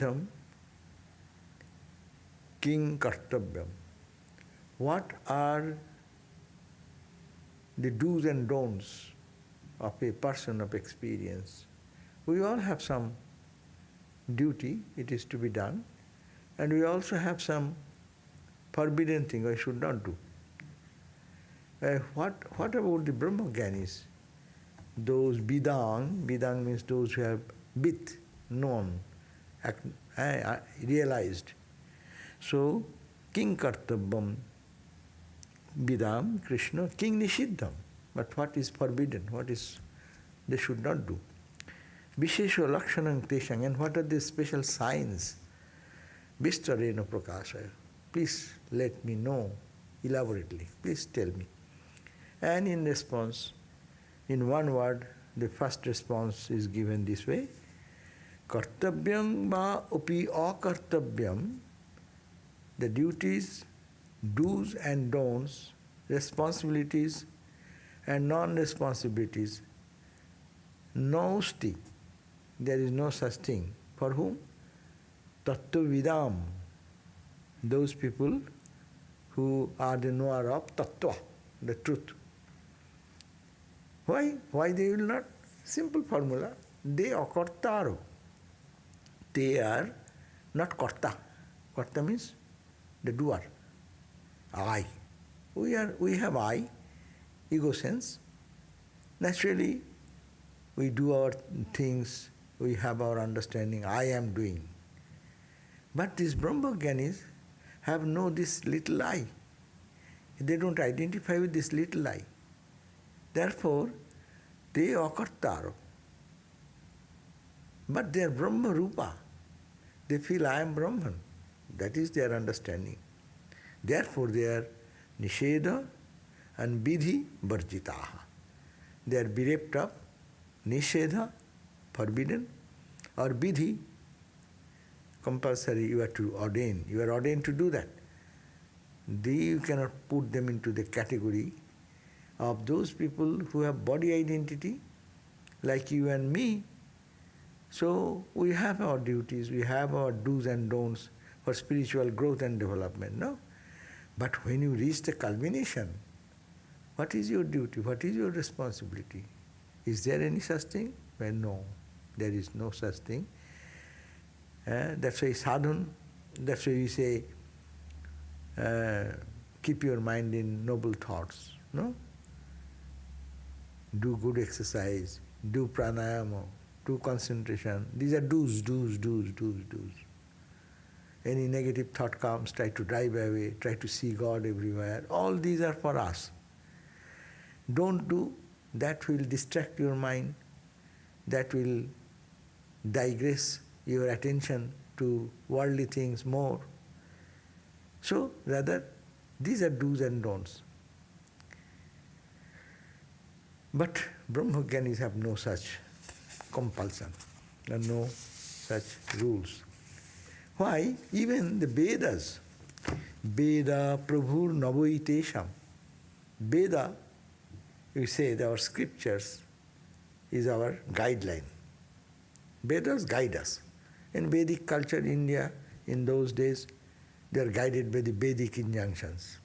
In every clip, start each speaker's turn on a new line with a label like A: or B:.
A: nishiddham king kartavyam. What are the do's and don'ts of a person of experience? We all have some duty, it is to be done, and we also have some forbidden thing I should not do. What about the Brahma-gyanis? Those bidang means those who have bit, known, realized. So, king kartavyam bidam Krishna, king nishiddham. But what is forbidden? What is they should not do? Vishesho lakshanam teshang. And what are the special signs? Vistarena prakashaya. Please let me know elaborately. Please tell me. And in response, in one word, the first response is given this way. Kartavyam va upi akartavyam. The duties, do's and don'ts, responsibilities and non-responsibilities. Nosti. There is no such thing. For whom? Tattvavidam. Those people who are the knower of tattva, the truth. Why? Why they will not? Simple formula. They akartaro. They are not karta. Karta means the doer. I. We have I, ego sense. Naturally, we do our things, we have our understanding, I am doing. But these Brahma-gyanis have no this little I. They don't identify with this little I. Therefore, they akartaro. But they are Brahma-rupa. They feel I am Brahman. That is their understanding. Therefore, they are nisheda and vidhi varjitaḥ. They are bereft of nisheda, forbidden, or vidhi, compulsory, you have to ordain. You are ordained to do that. You cannot put them into the category of those people who have body identity, like you and me. So we have our duties, we have our do's and don'ts for spiritual growth and development, no? But when you reach the culmination, what is your duty? What is your responsibility? Is there any such thing? Well, no, there is no such thing. That's why sadhana, that's why we say, keep your mind in noble thoughts, no? Do good exercise, do pranayama, do concentration. These are do's. Any negative thought comes, try to drive away, try to see God everywhere. All these are for us. Don't do, that will distract your mind, that will digress your attention to worldly things more. So, rather, these are do's and don'ts. But Brahma-gyanis have no such compulsion, and no such rules. Why? Even the Vedas, Veda Prabhur Navoitesham. Veda, you say that our scriptures is our guideline. Vedas guide us. In Vedic culture, India, in those days, they are guided by the Vedic injunctions.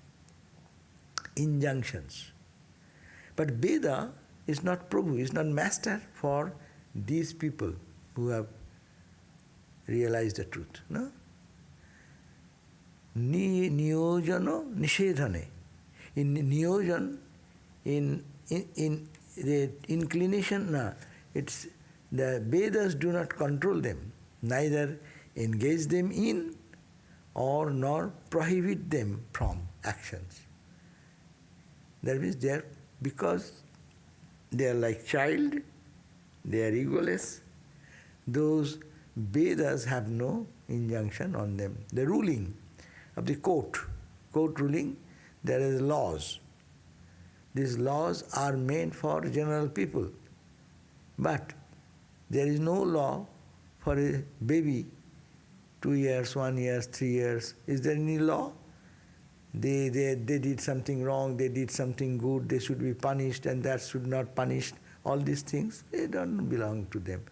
A: But Veda is not Prabhu, is not master for these people who have realized the truth. No? Niyojano nishedhane. In niyojan, in the inclination, it's the Vedas do not control them, neither engage them in or nor prohibit them from actions. That means they are, because they are like child, they are egoless, those Vedas have no injunction on them. The ruling of the court ruling, there is laws. These laws are made for general people. But there is no law for a baby, 2 years, 1 year, 3 years. Is there any law? They did something wrong, they did something good, they should be punished and that should not punished. All these things, they don't belong to them.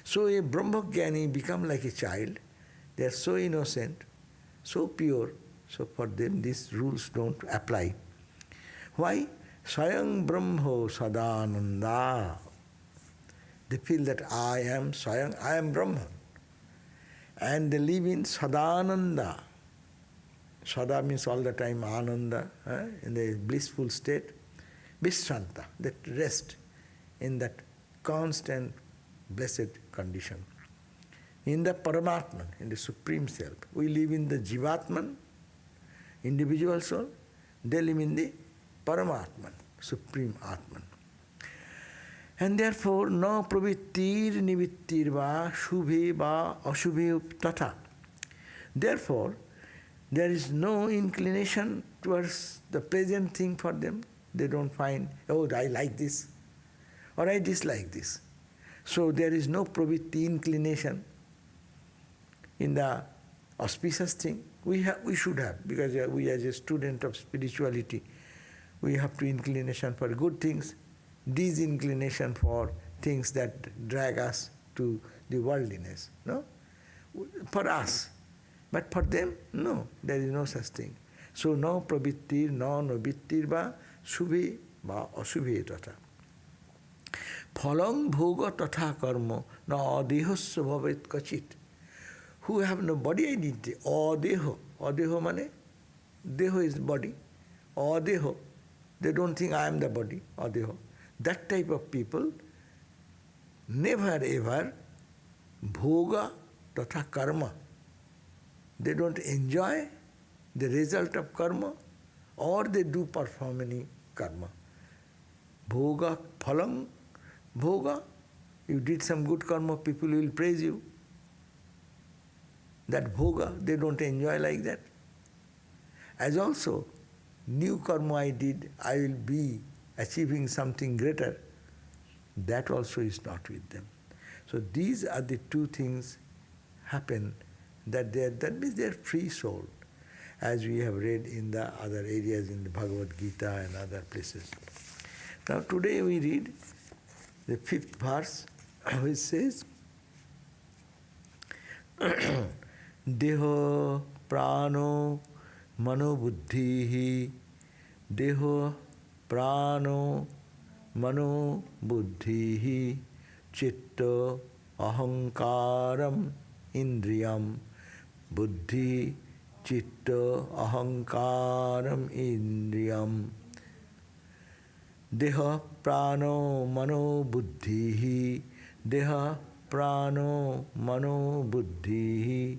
A: So a Brahma-gyani become like a child They are so innocent, so pure, so for them these rules don't apply. Why? Swayam Brahmo sadananda. They feel that I am Swayam, I am Brahman. And they live in sadananda. Sada means all the time ananda, in the blissful state. Viśrāntaś, that rest in that constant blessed condition. In the Paramatman, in the Supreme Self. We live in the Jivatman, individual soul. They live in the Paramatman, Supreme Atman. And therefore, no pravittir nivittir va shubhe va ashubhe tathā. Therefore, there is no inclination towards the present thing for them. They don't find, oh, I like this, or I dislike this. So there is no pravitti, inclination in the auspicious thing. We should have, because we as a student of spirituality, we have to inclination for good things, disinclination for things that drag us to the worldliness, no? For us. But for them, no, there is no such thing. So no pravittir, no nobittir va shubhe va ashubhe tathā. phala-bhogaḥ karma na adehasya bhavet kachit. Who have no body identity. Adeho. Adeho mane? Deho is body. Adeho. They don't think I am the body. Adeho. That type of people never ever bhoga tatha karma. They don't enjoy the result of karma, or they do perform any karma. Bhoga, phalam, bhoga, you did some good karma, people will praise you. That bhoga, they don't enjoy like that. As also, new karma I did, I will be achieving something greater. That also is not with them. So these are the two things happen, that means they are free soul, as we have read in the other areas in the Bhagavad Gita and other places. Now today we read the 5th verse, which says, deha prāṇo mano buddhis, deha prāṇo mano buddhis, cittāhaṅkāram indriyam, buddhi cittāhaṅkāram indriyam. Deha prāṇo mano buddhis, deha prāṇo mano buddhis,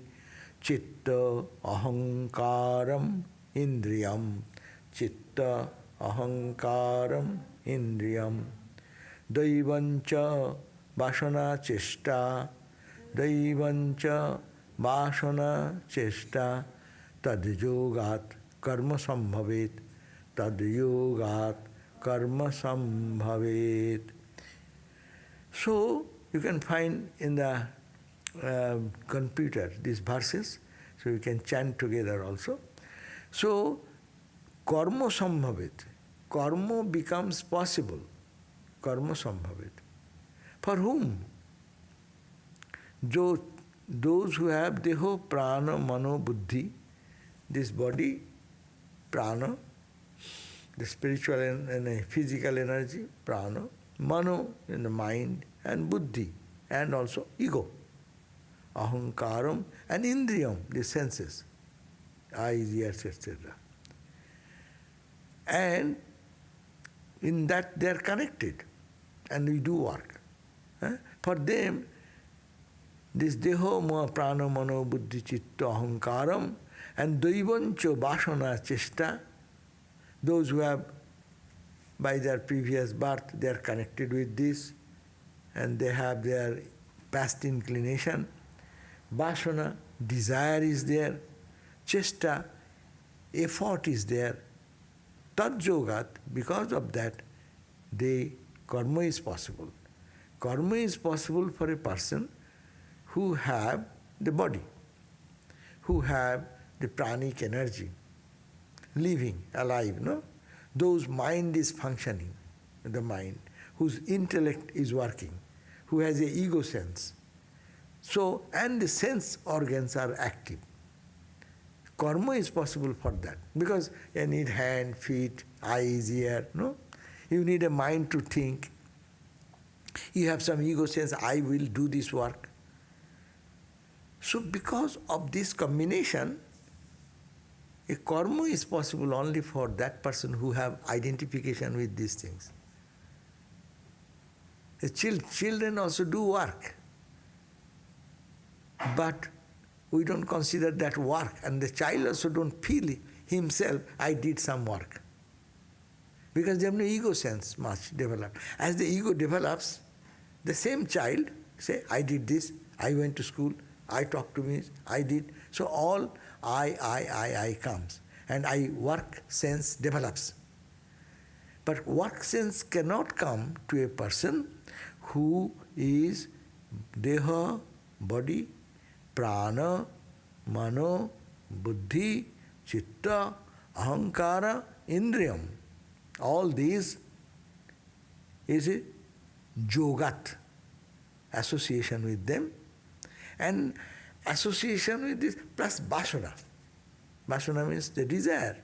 A: cittāhaṅkāram indriyam, cittāhaṅkāram indriyam. Daivaṃ vāsanā ceṣṭā, daivaṃ vāsanā ceṣṭā, tadyogāt karma sambhavet, tadyogāt karma sambhavet. So you can find in the computer these verses, so you can chant together also. So karma sambhavet, karma becomes possible, karma sambhavet. For whom? Those who have deho, prāṇo, mano, buddhi, this body, prāṇo, the spiritual and physical energy, prāṇo, mano in the mind, and buddhi, and also ego, ahaṅkāram, and indriyam, the senses, eyes, ears, etc. And in that they are connected, and we do work. For them, this deho, prāṇo, mano, buddhi, cittāhaṅkāram, and daivaṃ vāsanā ceṣṭā, those who have, by their previous birth, they are connected with this, and they have their past inclination. Vāsanā, desire is there. Ceṣṭā, effort is there. Tadyogāt, because of that, karma is possible. Karma is possible for a person who have the body, who have the pranic energy, living, alive, no? Those mind is functioning, the mind, whose intellect is working, who has a ego sense. So, and the sense organs are active. Karma is possible for that, because you need hand, feet, eyes, ear, no? You need a mind to think. You have some ego sense, I will do this work. So because of this combination, a karma is possible only for that person who have identification with these things. The children also do work, but we don't consider that work, and the child also don't feel himself, I did some work. Because they have no ego sense much developed. As the ego develops, the same child say, I did this, I went to school, I talked to me, I did. So all I comes, and work sense develops. But work sense cannot come to a person who is deha, body, prāṇo, mano, buddhi, cittā, ahaṅkāra, indriyam. All these is a jaḍa-bodhataḥ, association with them, and association with this plus vāsanā. Vāsanā means the desire,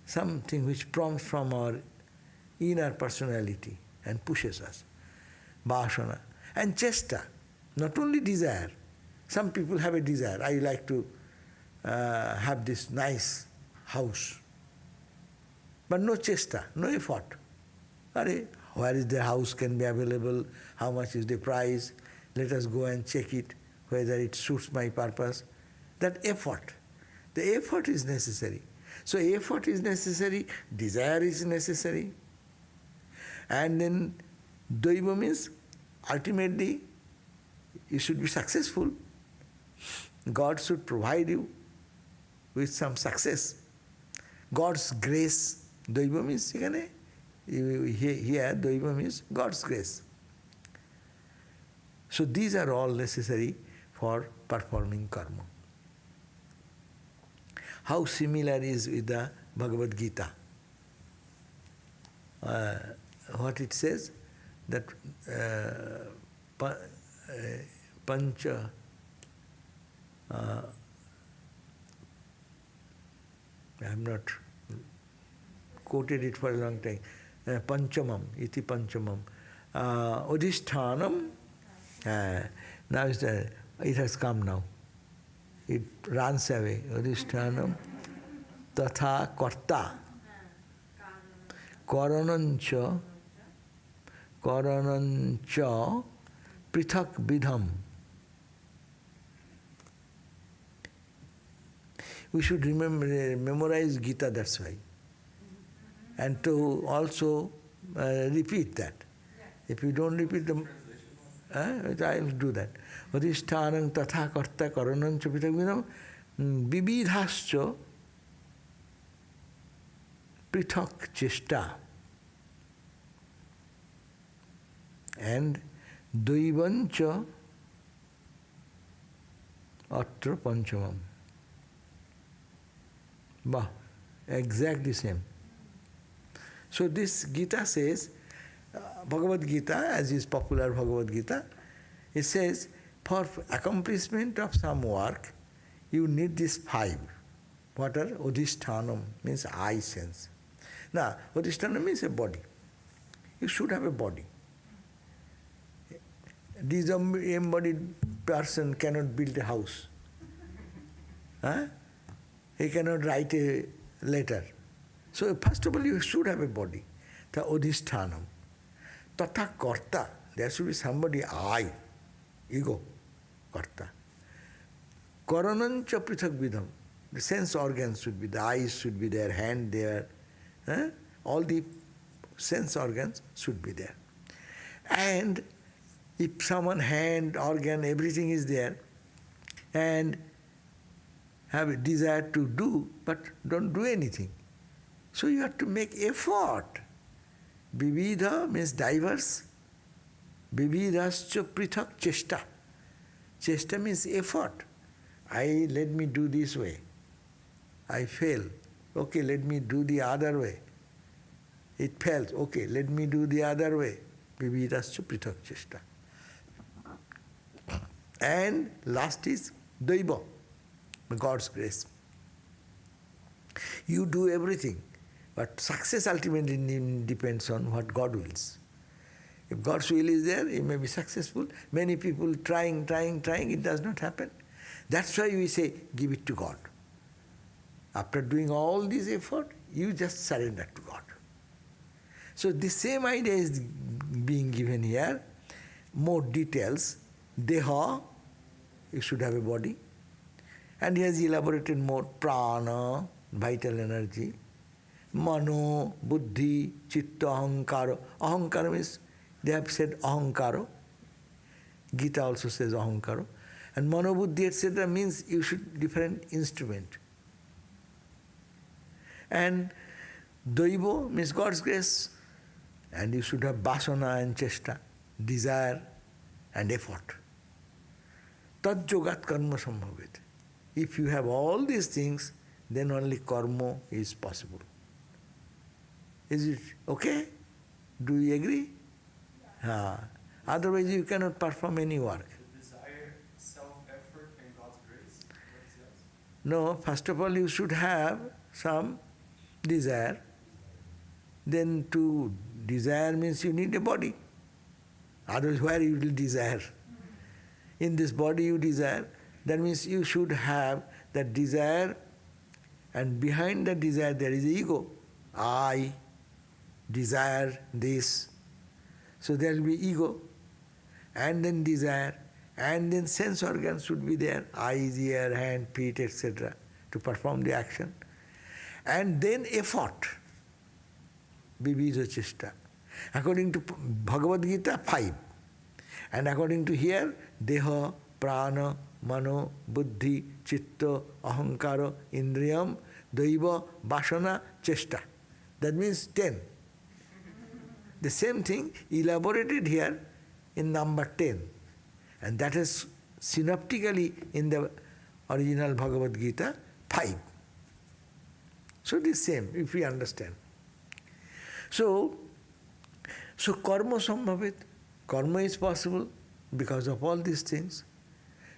A: something which prompts from our inner personality and pushes us. Vāsanā. And ceṣṭā, not only desire. Some people have a desire, I like to have this nice house. But no ceṣṭā, no effort. Where is the house can be available? How much is the price? Let us go and check it, whether it suits my purpose. That effort. The effort is necessary. So effort is necessary, desire is necessary. And then daivaṃ means ultimately you should be successful. God should provide you with some success. God's grace, daivaṃ means, here daivaṃ means God's grace. So these are all necessary for performing karma. How similar is with the Bhagavad Gita? What it says? That pancha I have not quoted it for a long time. Panchamam, iti panchamam. Adhisthānam. Now it has come now. It runs away. Adhisthānam tatha kṛtaṃ. Karanancha prithak vidham. We should memorize Gita, that's why. And to also repeat that. If you don't repeat them, I will do that. Adhisthānam tatha kṛtaṃ karanancha prithak vidham vividhascha prithak ceṣṭā. And daivaṃ ca atra panchamam. Exactly same. So this Gita says, Bhagavad Gita, as is popular Bhagavad Gita, it says, for accomplishment of some work, you need these 5. What are? Adhisthānam means eye sense. Now, adhisthānam means a body. You should have a body. This embodied person cannot build a house. He cannot write a letter. So first of all, you should have a body. The adhisthānam. Tatha kṛtaṃ. There should be somebody, I, ego, kṛtaṃ. Karanancha prithak vidham. The sense organs should be, the eyes should be there, hand there. All the sense organs should be there. And if someone hand, organ, everything is there, and have a desire to do, but don't do anything. So you have to make effort. Vividha means diverse. Vividhascha prithak ceṣṭā. Ceṣṭā means effort. Let me do this way. I fail. Okay, let me do the other way. It fails. Okay, let me do the other way. Vividhascha prithak ceṣṭā. And last is daivaṃ, God's grace. You do everything, but success ultimately depends on what God wills. If God's will is there, you may be successful. Many people trying, it does not happen. That's why we say, give it to God. After doing all this effort, you just surrender to God. So the same idea is being given here. More details. Dehaḥ, you should have a body. And he has elaborated more. Prāṇo, vital energy. Mano, buddhi, cittāhaṅkāram. Ahaṅkāram is, they have said ahaṅkāram. Gita also says ahaṅkāram. And mano, buddhi, etc. means you should different instrument. And daivaṃ means God's grace. And you should have vāsanā and ceṣṭā, desire and effort. Tadyogāt karma sambhavet. If you have all these things, then only karma is possible. Is it okay? Do you agree? Yeah. Otherwise you cannot perform any work.
B: The desire, self-effort and God's grace? What is that?
A: No, first of all you should have some desire. Then to desire means you need a body. Otherwise where you will desire? In this body you desire. That means you should have that desire, and behind that desire there is ego. I desire this. So there will be ego, and then desire, and then sense organs should be there, eyes, ear, hand, feet, etc. to perform the action. And then effort, vivido ceṣṭā. According to Bhagavad Gita, 5. And according to here, dehaḥ, prāṇo, mano, buddhi, citta, ahaṅkāram, indriyam, daivaṃ, vāsanā, ceṣṭā. That means 10. The same thing elaborated here in number 10. And that is synoptically in the original Bhagavad Gita, 5. So it is same, if we understand. So karma sambhavet, karma is possible because of all these things.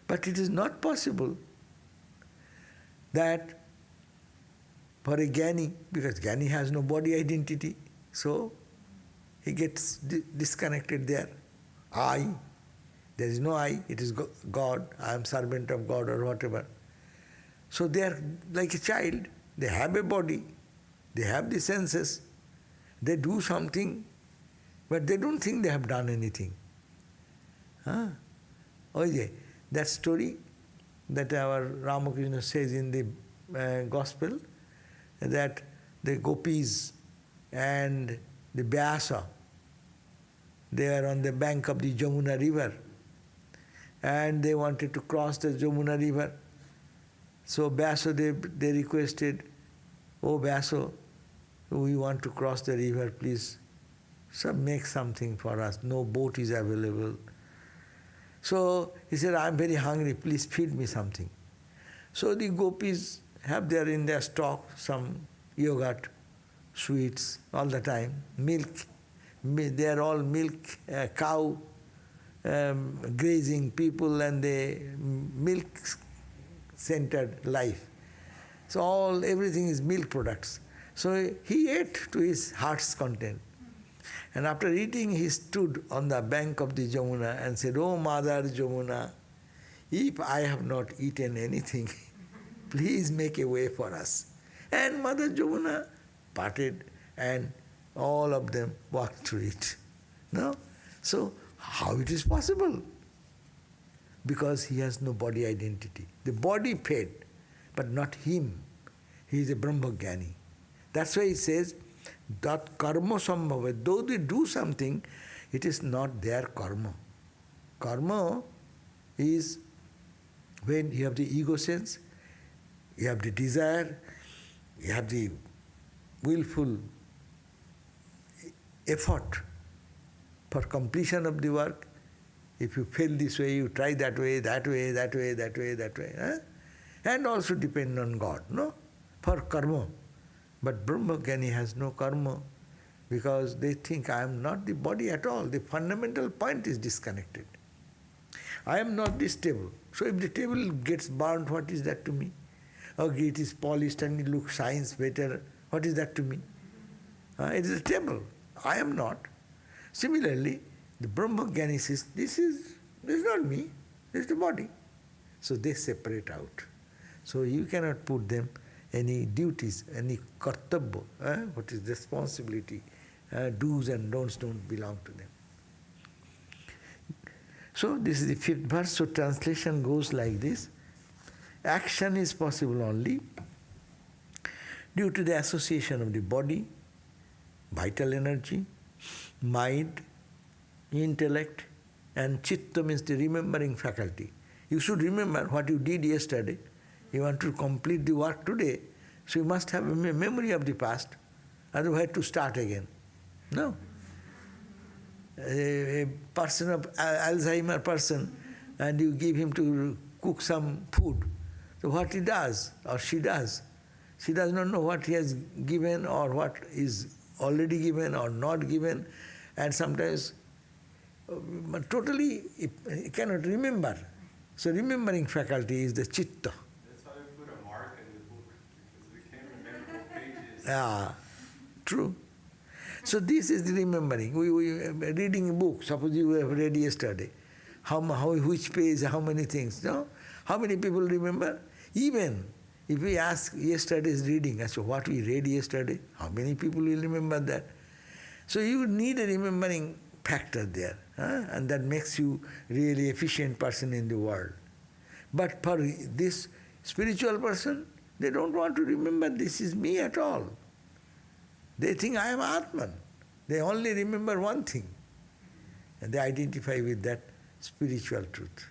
A: But it is not possible that for a jñānī, because jñānī has no body identity, so he gets disconnected there. I, there is no I, it is God, I am servant of God or whatever. So they are like a child, they have a body, they have the senses, they do something, but they don't think they have done anything. Oh yeah, that story that our Ramakrishna says in the Gospel, that the gopis and the Vyasa, they are on the bank of the Jamuna river, and they wanted to cross the Jamuna river. So Vyasa, they requested, oh Vyasa, we want to cross the river, please make something for us. No boat is available. So he said, I am very hungry, please feed me something. So the gopis have there in their stock some yogurt, sweets all the time, milk. They are all milk, cow, grazing people, and they milk-centered life. So everything is milk products. So he ate to his heart's content. And after eating, he stood on the bank of the Jamuna and said, "Oh Mother Jamuna, if I have not eaten anything, please make a way for us." And Mother Jamuna parted, and all of them walked through it. No? So how it is possible? Because he has no body identity. The body fed, but not him. He is a Brahma jñānī. That's why he says, that karma sambhavet, though they do something, it is not their karma. Karma is when you have the ego sense, you have the desire, you have the willful effort for completion of the work. If you fail this way, you try that way, that way, that way, that way, that way. And also depend on God, no? For karma. But Brahma jñānī has no karma because they think I am not the body at all. The fundamental point is disconnected. I am not this table. So if the table gets burnt, what is that to me? Okay, it is polished and it looks, shines better. What is that to me? It is a table. I am not. Similarly, the Brahma-jnani says, this is not me, this is the body. So they separate out. So you cannot put them any duties, any kṛtaṃ, what is responsibility, do's and don'ts don't belong to them. So this is the 5th verse. So translation goes like this. Action is possible only due to the association of the body, vital energy, mind, intellect, and citta means the remembering faculty. You should remember what you did yesterday. You want to complete the work today, so you must have a memory of the past, otherwise to start again. No. A person of Alzheimer person, and you give him to cook some food. So what he does or she does not know what he has given or what is already given or not given, and sometimes totally he cannot remember. So remembering faculty is the citta.
B: That's why we put a mark in the book, because we can't remember what pages.
A: Yeah, true. So this is the remembering. We reading a book. Suppose you have read yesterday. Which page, how many things, no? How many people remember? Even if we ask yesterday's reading, so what we read yesterday, how many people will remember that? So you need a remembering factor there, and that makes you really efficient person in the world. But for this spiritual person, they don't want to remember this is me at all. They think I am Atman. They only remember one thing, and they identify with that spiritual truth.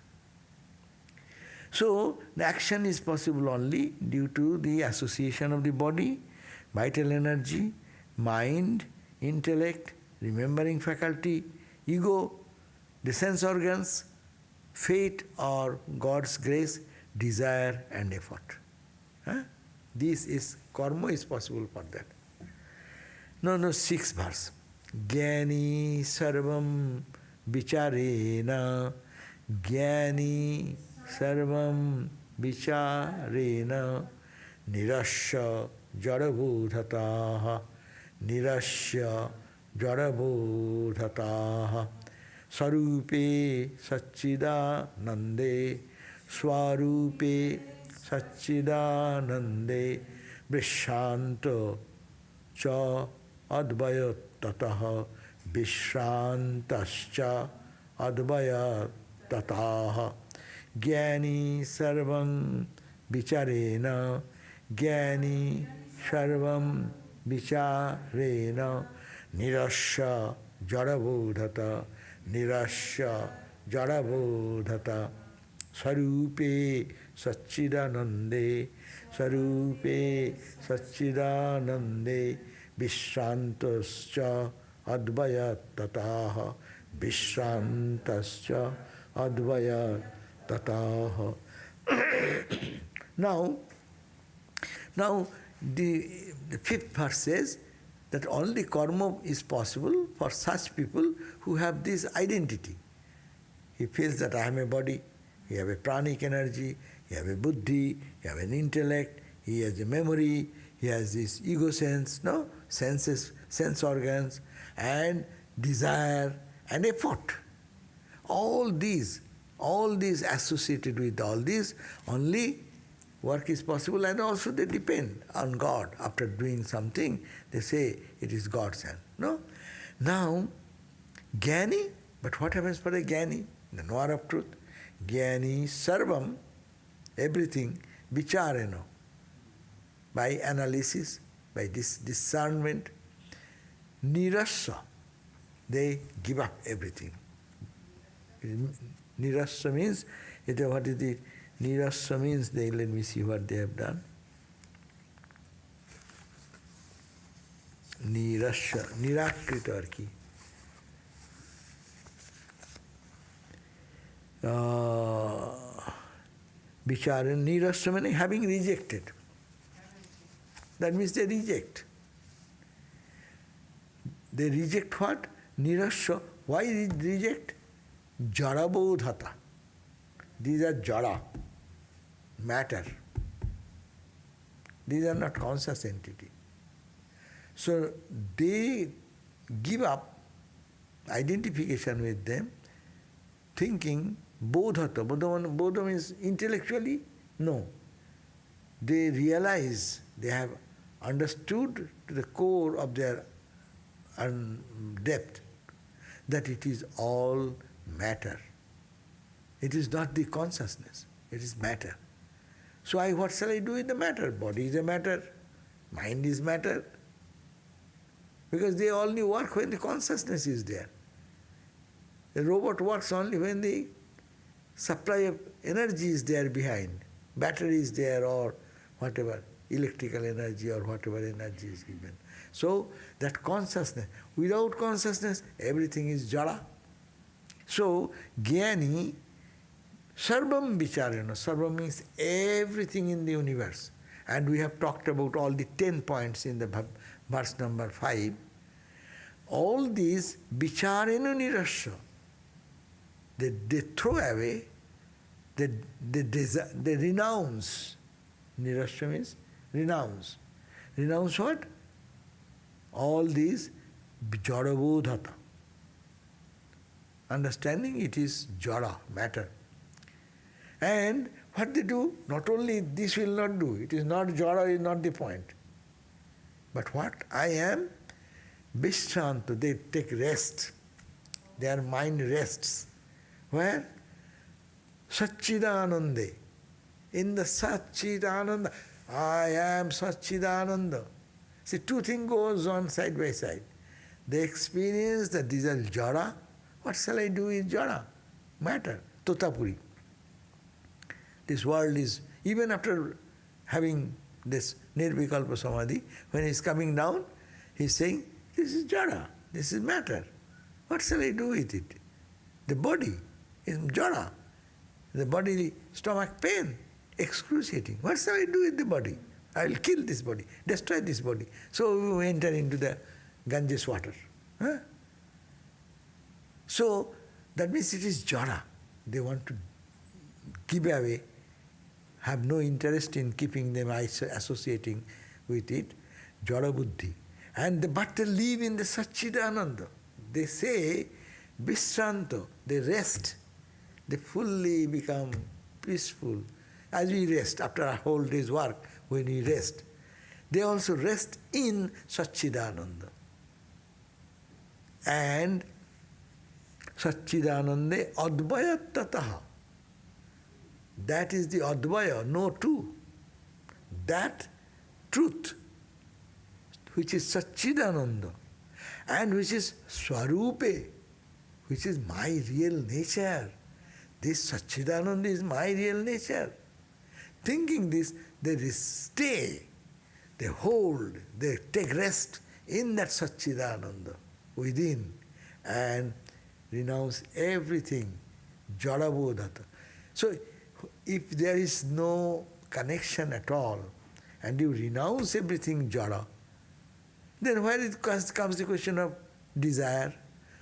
A: So the action is possible only due to the association of the body, vital energy, mind, intellect, remembering faculty, ego, the sense organs, fate or God's grace, desire and effort. This is, karma is possible for that. No, 6th verse. Jñānī sarvaṃ vicāreṇa, jñānī sarvaṃ vicāreṇa, nirasya jaḍa-bodhataḥ, nirasya jaḍa-bodhataḥ, sarūpe sat-cidānande, svarūpe sat-cidānande, viśrāntaś advayatvataḥ, viśrāntaś advayatvataḥ, jñānī sarvaṃ vicāreṇa, jñānī sarvaṃ vicāreṇa, nirasya jaḍa-bodhataḥ, nirasya jaḍa-bodhataḥ, svarūpe sat-cidānande, svarūpe sat-cidānande, viśrāntaś advayatvataḥ, viśrāntaś advayatvataḥ. Now the 5th verse says that only karma is possible for such people who have this identity. He feels that I am a body, he has a pranic energy, he has a buddhi, he has an intellect, he has a memory, he has this ego sense, senses, sense organs, and desire and effort. All these associated with all this, only work is possible, and also they depend on God. After doing something, they say it is God's hand. No? Now, jñānī, but what happens for a jñānī? The knower of truth. Jñānī sarvaṃ, everything, vicāreṇa, by analysis, by this discernment, nirasya, they give up everything. Nirasya means, what is the nirasya means? Let me see what they have done. Nirasya, nirakrita arki. Vichāreṇa, nirasya meaning having rejected. That means they reject. They reject what? Nirasya. Why reject? Jaḍa-bodhataḥ. these are jaḍa, matter. These are not conscious entity. So they give up identification with them, thinking bodhata. Bodha means intellectually? No. They realize, they have understood to the core of their depth that it is all matter. It is not the consciousness, it is matter. So what shall I do with the matter? Body is a matter, mind is matter. Because they only work when the consciousness is there. The robot works only when the supply of energy is there behind. Battery is there or whatever, electrical energy or whatever energy is given. So that consciousness, without consciousness, everything is jaḍa. So jñānī, sarvaṃ vicāreṇa. Sarvaṃ means everything in the universe. And we have talked about all the 10 points in the verse number 5. All these vicāreṇa nirasya. They throw away, they renounce. Nirasya means renounce. Renounce what? All these jaḍa-bodhataḥ. Understanding it is jaḍa, matter. And what they do, not only this will not do, it is not jaḍa, is not the point. But what? I am viśrāntaś, they take rest. Their mind rests. Where? sat-cidānande. In the sat-cidānande, I am sat-cidānande. See, two things goes on side by side. They experience that these are jaḍa. What shall I do with jaḍa? Matter, totapuri. This world is, even after having this nirvikalpa samadhi, when he is coming down, he is saying, this is jaḍa, this is matter. What shall I do with it? The body is jaḍa. The bodily stomach pain, excruciating. What shall I do with the body? I will kill this body, destroy this body. So we enter into the Ganges water. Huh? So that means it is jaḍa. They want to give away, have no interest in keeping them associating with it, jaḍa buddhi. But they live in the sat-cidānande. They say, viśrāntaś, they rest. They fully become peaceful. As we rest after a whole day's work, when we rest, they also rest in sat-cidānande. And sat-cidānande advayatvataḥ. That is the advaya, no two. That truth, which is sat-cidānande, and which is svarūpe, which is my real nature. This sat-cidānande is my real nature. Thinking this, they stay, they hold, they take rest in that sat-cidānande within and renounce everything, jaḍa-bodhataḥ. So, if there is no connection at all and you renounce everything jaḍa, then where it comes the question of desire?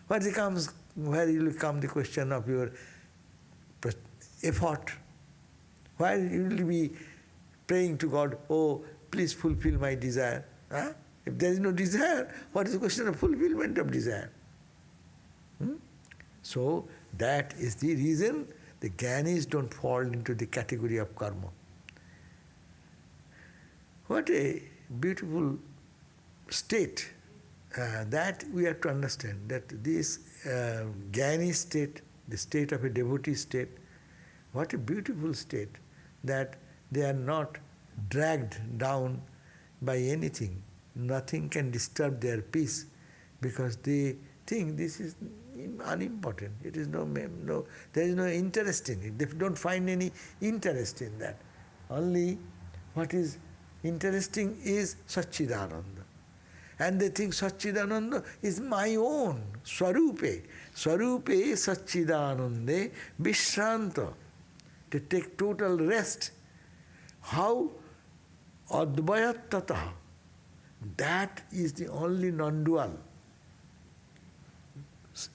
A: Where will come the question of your effort? Why you will be praying to God, oh, please fulfill my desire? Huh? If there is no desire, what is the question of fulfillment of desire? So that is the reason the jñānīs don't fall into the category of karma. What a beautiful state that we have to understand, that this jñānī state, the state of a devotee state, what a beautiful state, that they are not dragged down by anything. Nothing can disturb their peace because they think this is unimportant. It is there is no interest in it. They don't find any interest in that. Only what is interesting is sat-cidānande. And they think sat-cidānande is my own, svarūpe. Svarūpe sat-cidānande viśrāntaś. To take total rest. How? Advayatvataḥ. That is the only non-dual,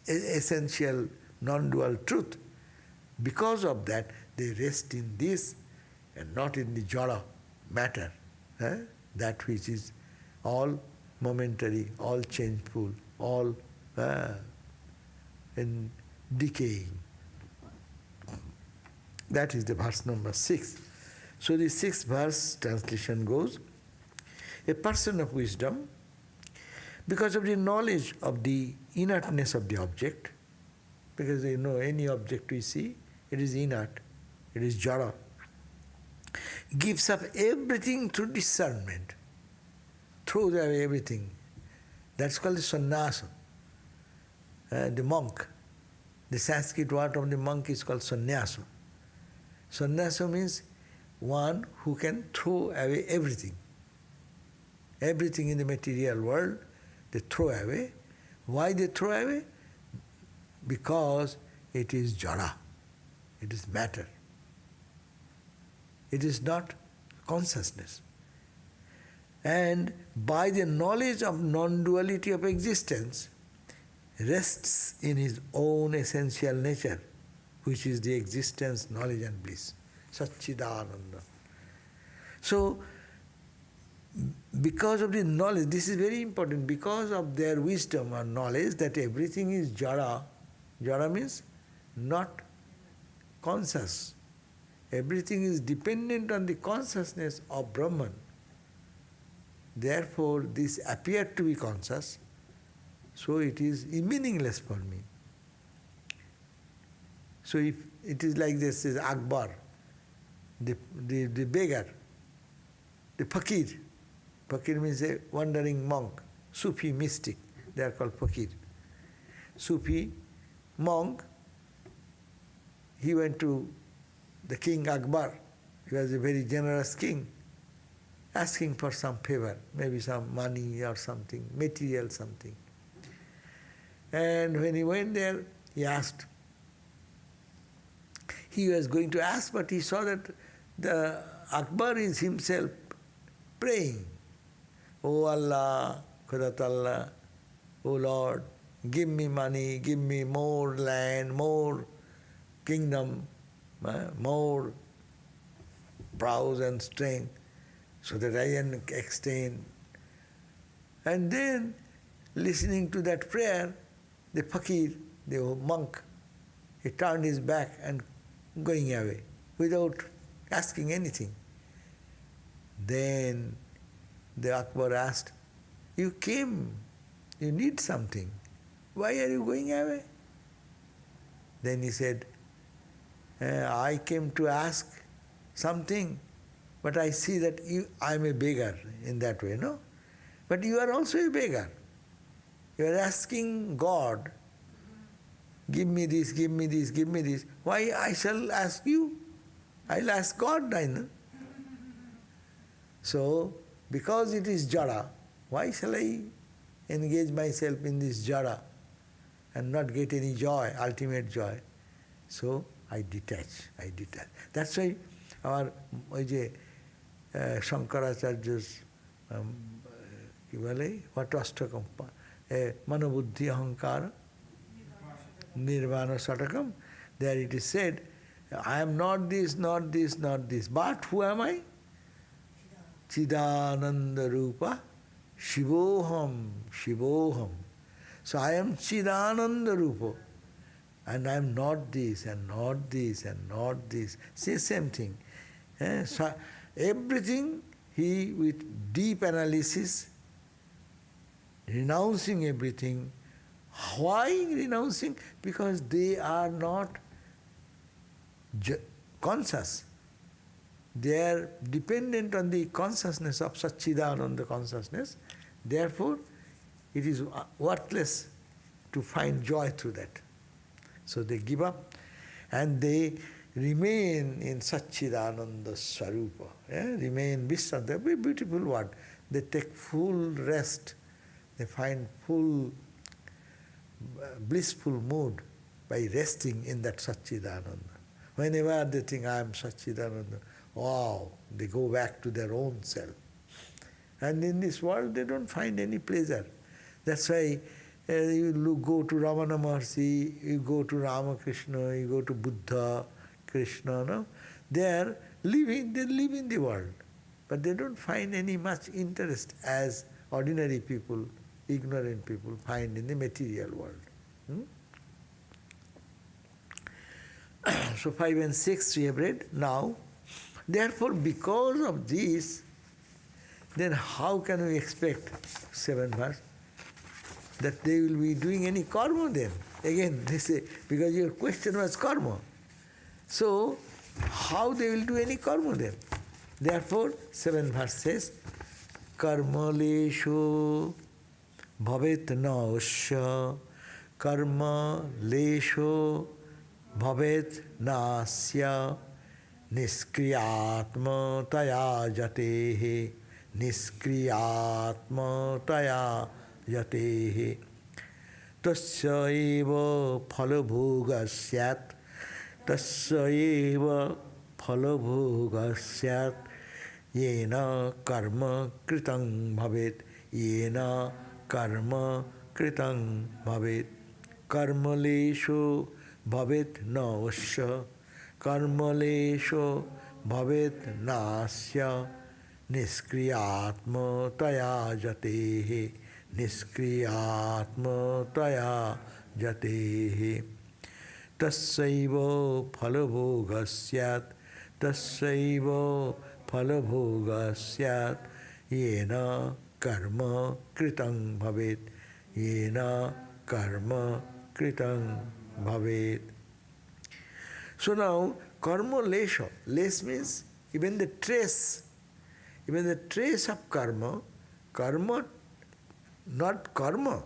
A: essential non-dual truth. Because of that, They rest in this and not in the jaḍa matter, that which is all momentary, all changeful, all in decaying. That is the verse number 6. So the 6th verse translation goes, a person of wisdom, because of the knowledge of the inertness of the object, because you know any object we see, it is inert, it is jaḍa, gives up everything through discernment, throws away everything. That's called the sannyasa. The monk, the Sanskrit word of the monk is called sannyasa. Sannyasa means one who can throw away everything. Everything in the material world, they throw away. Why they throw away? Because it is jaḍa, it is matter. It is not consciousness. And by the knowledge of non-duality of existence, rests in his own essential nature, which is the existence, knowledge and bliss. sat-cidānande. So, because of the knowledge, this is very important, because of their wisdom or knowledge that everything is jaḍa, jaḍa means not conscious. Everything is dependent on the consciousness of Brahman. Therefore, this appeared to be conscious, so it is meaningless for me. So if it is like this, is Akbar, the beggar, the fakir. Fakir means a wandering monk, Sufi mystic, they are called fakir. Sufi monk, he went to the king Akbar, he was a very generous king, asking for some favor, maybe some money or something, material something. And when he went there, he asked. He was going to ask, but he saw that the Akbar is himself praying. Oh Allah, kṛtaṃ, oh Lord, give me money, give me more land, more kingdom, more prowess and strength, so that I can extend. And then, listening to that prayer, the fakir, the monk, he turned his back and going away without asking anything. Then the Akbar asked, you came, you need something, why are you going away? Then he said, I came to ask something, but I see that I am a beggar in that way, no? But you are also a beggar. You are asking God, give me this, give me this, give me this. Why I shall ask you? I'll ask God, I know. So, because it is jaḍa, why shall I engage myself in this jaḍa and not get any joy, ultimate joy? So, I detach. That's why our Shankaracharya's what Ashtakam, mano buddhi ahaṅkāra, nirvana satakam, there it is said, I am not this, not this, not this, but who am I? cidānande rūpa, shivoham. So I am cidānande rūpa, and I am not this, and not this, and not this. Say same thing. So everything he, with deep analysis, renouncing everything. Why renouncing? Because they are not conscious. They are dependent on the consciousness of sat-cidānande consciousness. Therefore, it is worthless to find joy through that. So they give up and they remain in sat-cidānande svarūpe. Remain viśrāntaś. Very beautiful word. They take full rest. They find full blissful mood by resting in that sat-cidānande. Whenever they think, I am sat-cidānande, wow, they go back to their own self. And in this world, they don't find any pleasure. That's why you go to Ramana Maharshi, you go to Ramakrishna, you go to Buddha, Krishna, no? They live in the world, but they don't find any much interest as ordinary people, ignorant people find in the material world. So 5 and 6 we have read now. Therefore, because of this, then how can we expect, 7th verse, that they will be doing any karma then? Again, they say, because your question was karma. So, how they will do any karma then? Therefore, 7th verse says, karma-leśo bhavet nāsya, karma-leśo bhavet nāsya, niṣkriyātmatayā yateḥ, niṣkriyātmatayā yateḥ, tasya phala-bhogaḥ syāt, tasya phala-bhogaḥ syāt, yena karma kṛtaṃ bhavet, yena karma kṛtaṃ bhavet, karma-leśo bhavet nāsya, karma-leśo bhavet nāsya, niṣkriyātmatayā yateḥ, niṣkriyātmatayā yateḥ, tasya phala-bhogaḥ syāt, tasya phala-bhogaḥ syāt, yena karma kṛtaṃ bhavet, yena karma kṛtaṃ bhavet. So now, karma-leśo, les means even the trace of karma, not karma,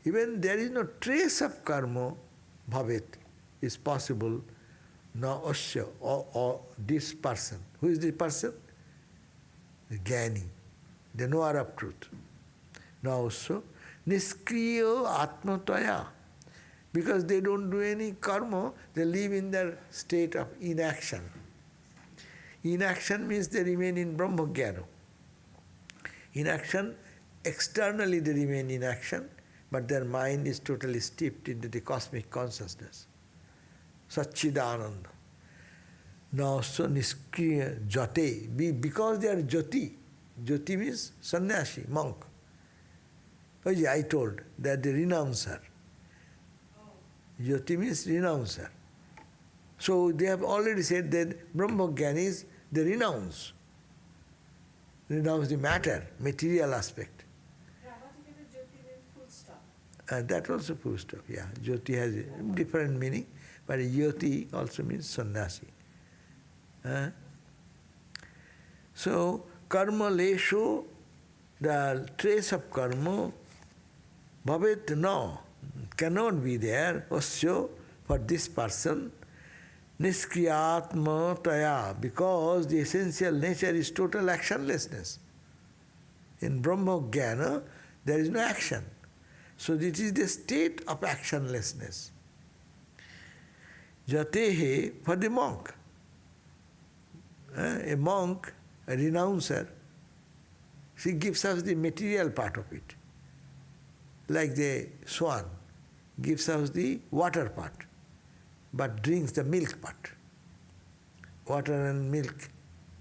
A: even there is no trace of karma, bhavet, is possible, nāsya, or this person. Who is this person? The jñānī, the knower of truth. Nāsya, niṣkriyātmatayā. Because they don't do any karma, they live in their state of inaction. Inaction means they remain in brahma-jnana. Inaction, externally they remain in action, but their mind is totally steeped into the cosmic consciousness. Sat-cidānande. Now, so niṣkriyātmatayā, because they are jyoti. Jyoti means sannyasi, monk. Oh yeah, I told that the renouncer. Jyoti means renouncer. So they have already said that Brahma-jnanis, they renounce the matter, material aspect.
C: Yeah, what if the jyoti means full stop?
A: That also full stop, yeah. Jyoti has a different meaning, but jyoti also means sannyasi. So, karma-leśo, the trace of karma, bhavet no, cannot be there, asya, for this person, niṣkriyātmatayā, because the essential nature is total actionlessness. In Brahma-jnana, there is no action. So this is the state of actionlessness. Yateḥ, for the monk. A monk, a renouncer, she gives us the material part of it. Like the swan gives us the water part, but drinks the milk part. Water and milk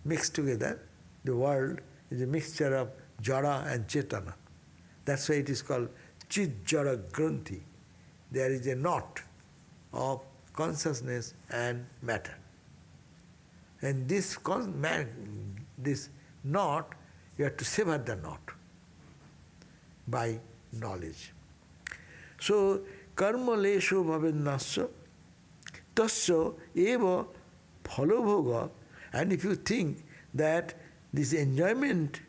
A: mixed together, the world is a mixture of jaḍa and cetana. That's why it is called jaḍa-bodhataḥ. There is a knot of consciousness and matter. And this knot, you have to sever the knot by knowledge. So, karma-leśo bhavet nāsya, tasya eva phala-bhogaḥ. And if you think that this enjoyment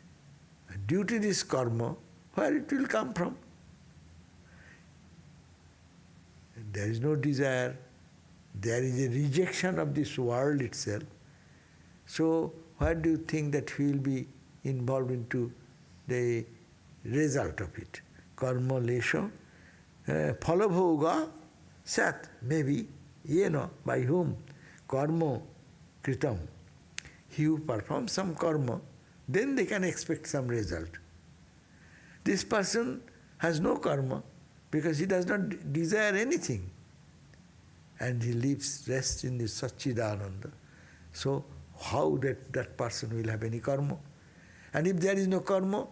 A: due to this karma, where it will come from? There is no desire. There is a rejection of this world itself. So, where do you think that we will be involved into the result of it? Karma-leśo, phala-bhogaḥ, syāt, maybe, yena, by whom? Karma kṛtaṃ. He who performs some karma, then they can expect some result. This person has no karma because he does not desire anything. and he lives, rests in the sat-cidānande. So how that person will have any karma? And if there is no karma,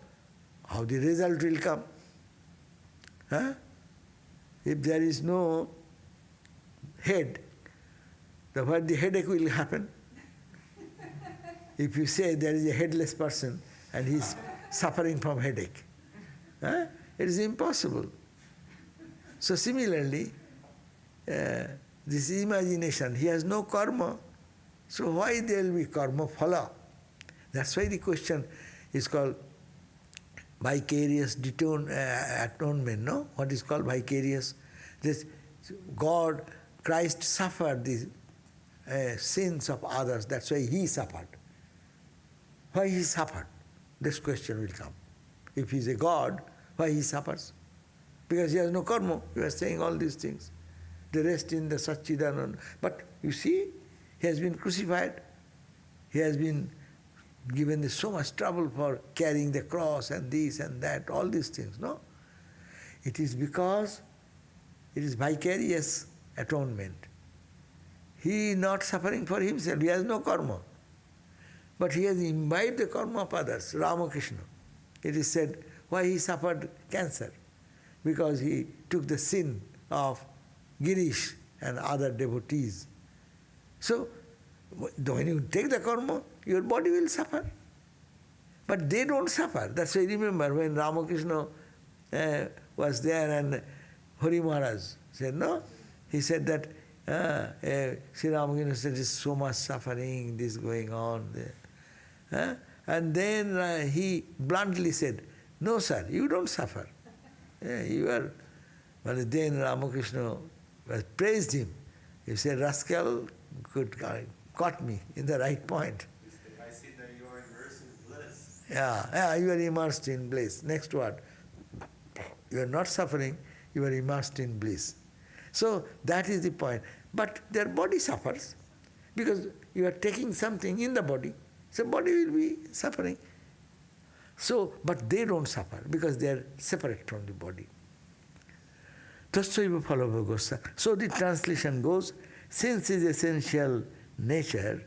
A: how the result will come? Huh? If there is no head, then what the headache will happen? If you say there is a headless person and he is suffering from headache, huh? It is impossible. So similarly, this imagination, he has no karma, so why there will be karma phala? That's why the question is called vicarious atonement, no? What is called vicarious? This God, Christ suffered the sins of others, that's why he suffered. Why he suffered? This question will come. If he is a God, why he suffers? Because he has no karma. You are saying all these things. They rest in the sat-cidānande. But you see, he has been crucified. He has been given so much trouble for carrying the cross and this and that, all these things, no? It is because it is vicarious atonement. He is not suffering for himself. He has no karma. But he has imbibed the karma of others, Ramakrishna. It is said why he suffered cancer. Because he took the sin of Girish and other devotees. So, when you take the karma, your body will suffer. But they don't suffer. That's why remember when Ramakrishna was there and Hari Maharaj said, no? He said that Sri Ramakrishna said, there's so much suffering, this going on there. And then he bluntly said, no sir, you don't suffer. You are. But then Ramakrishna praised him. He said, rascal caught me in the right point.
B: I see that you are immersed in bliss.
A: Yeah, you are immersed in bliss. Next word. You are not suffering, you are immersed in bliss. So that is the point. But their body suffers because you are taking something in the body. So body will be suffering. So, but they don't suffer because they are separate from the body. Tasya phala-bhogaḥ. So the translation goes, since his essential nature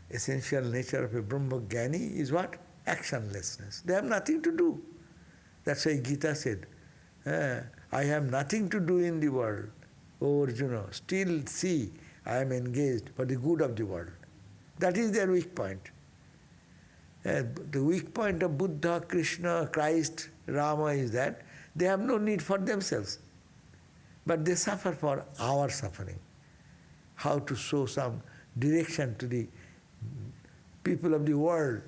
A: of a Brahma-jnāni is what? Actionlessness. They have nothing to do. That's why Gita said, I have nothing to do in the world. O Arjuna, still see, I am engaged for the good of the world. That is their weak point. The weak point of Buddha, Krishna, Christ, Rama is that they have no need for themselves. But they suffer for our suffering. How to show some direction to the people of the world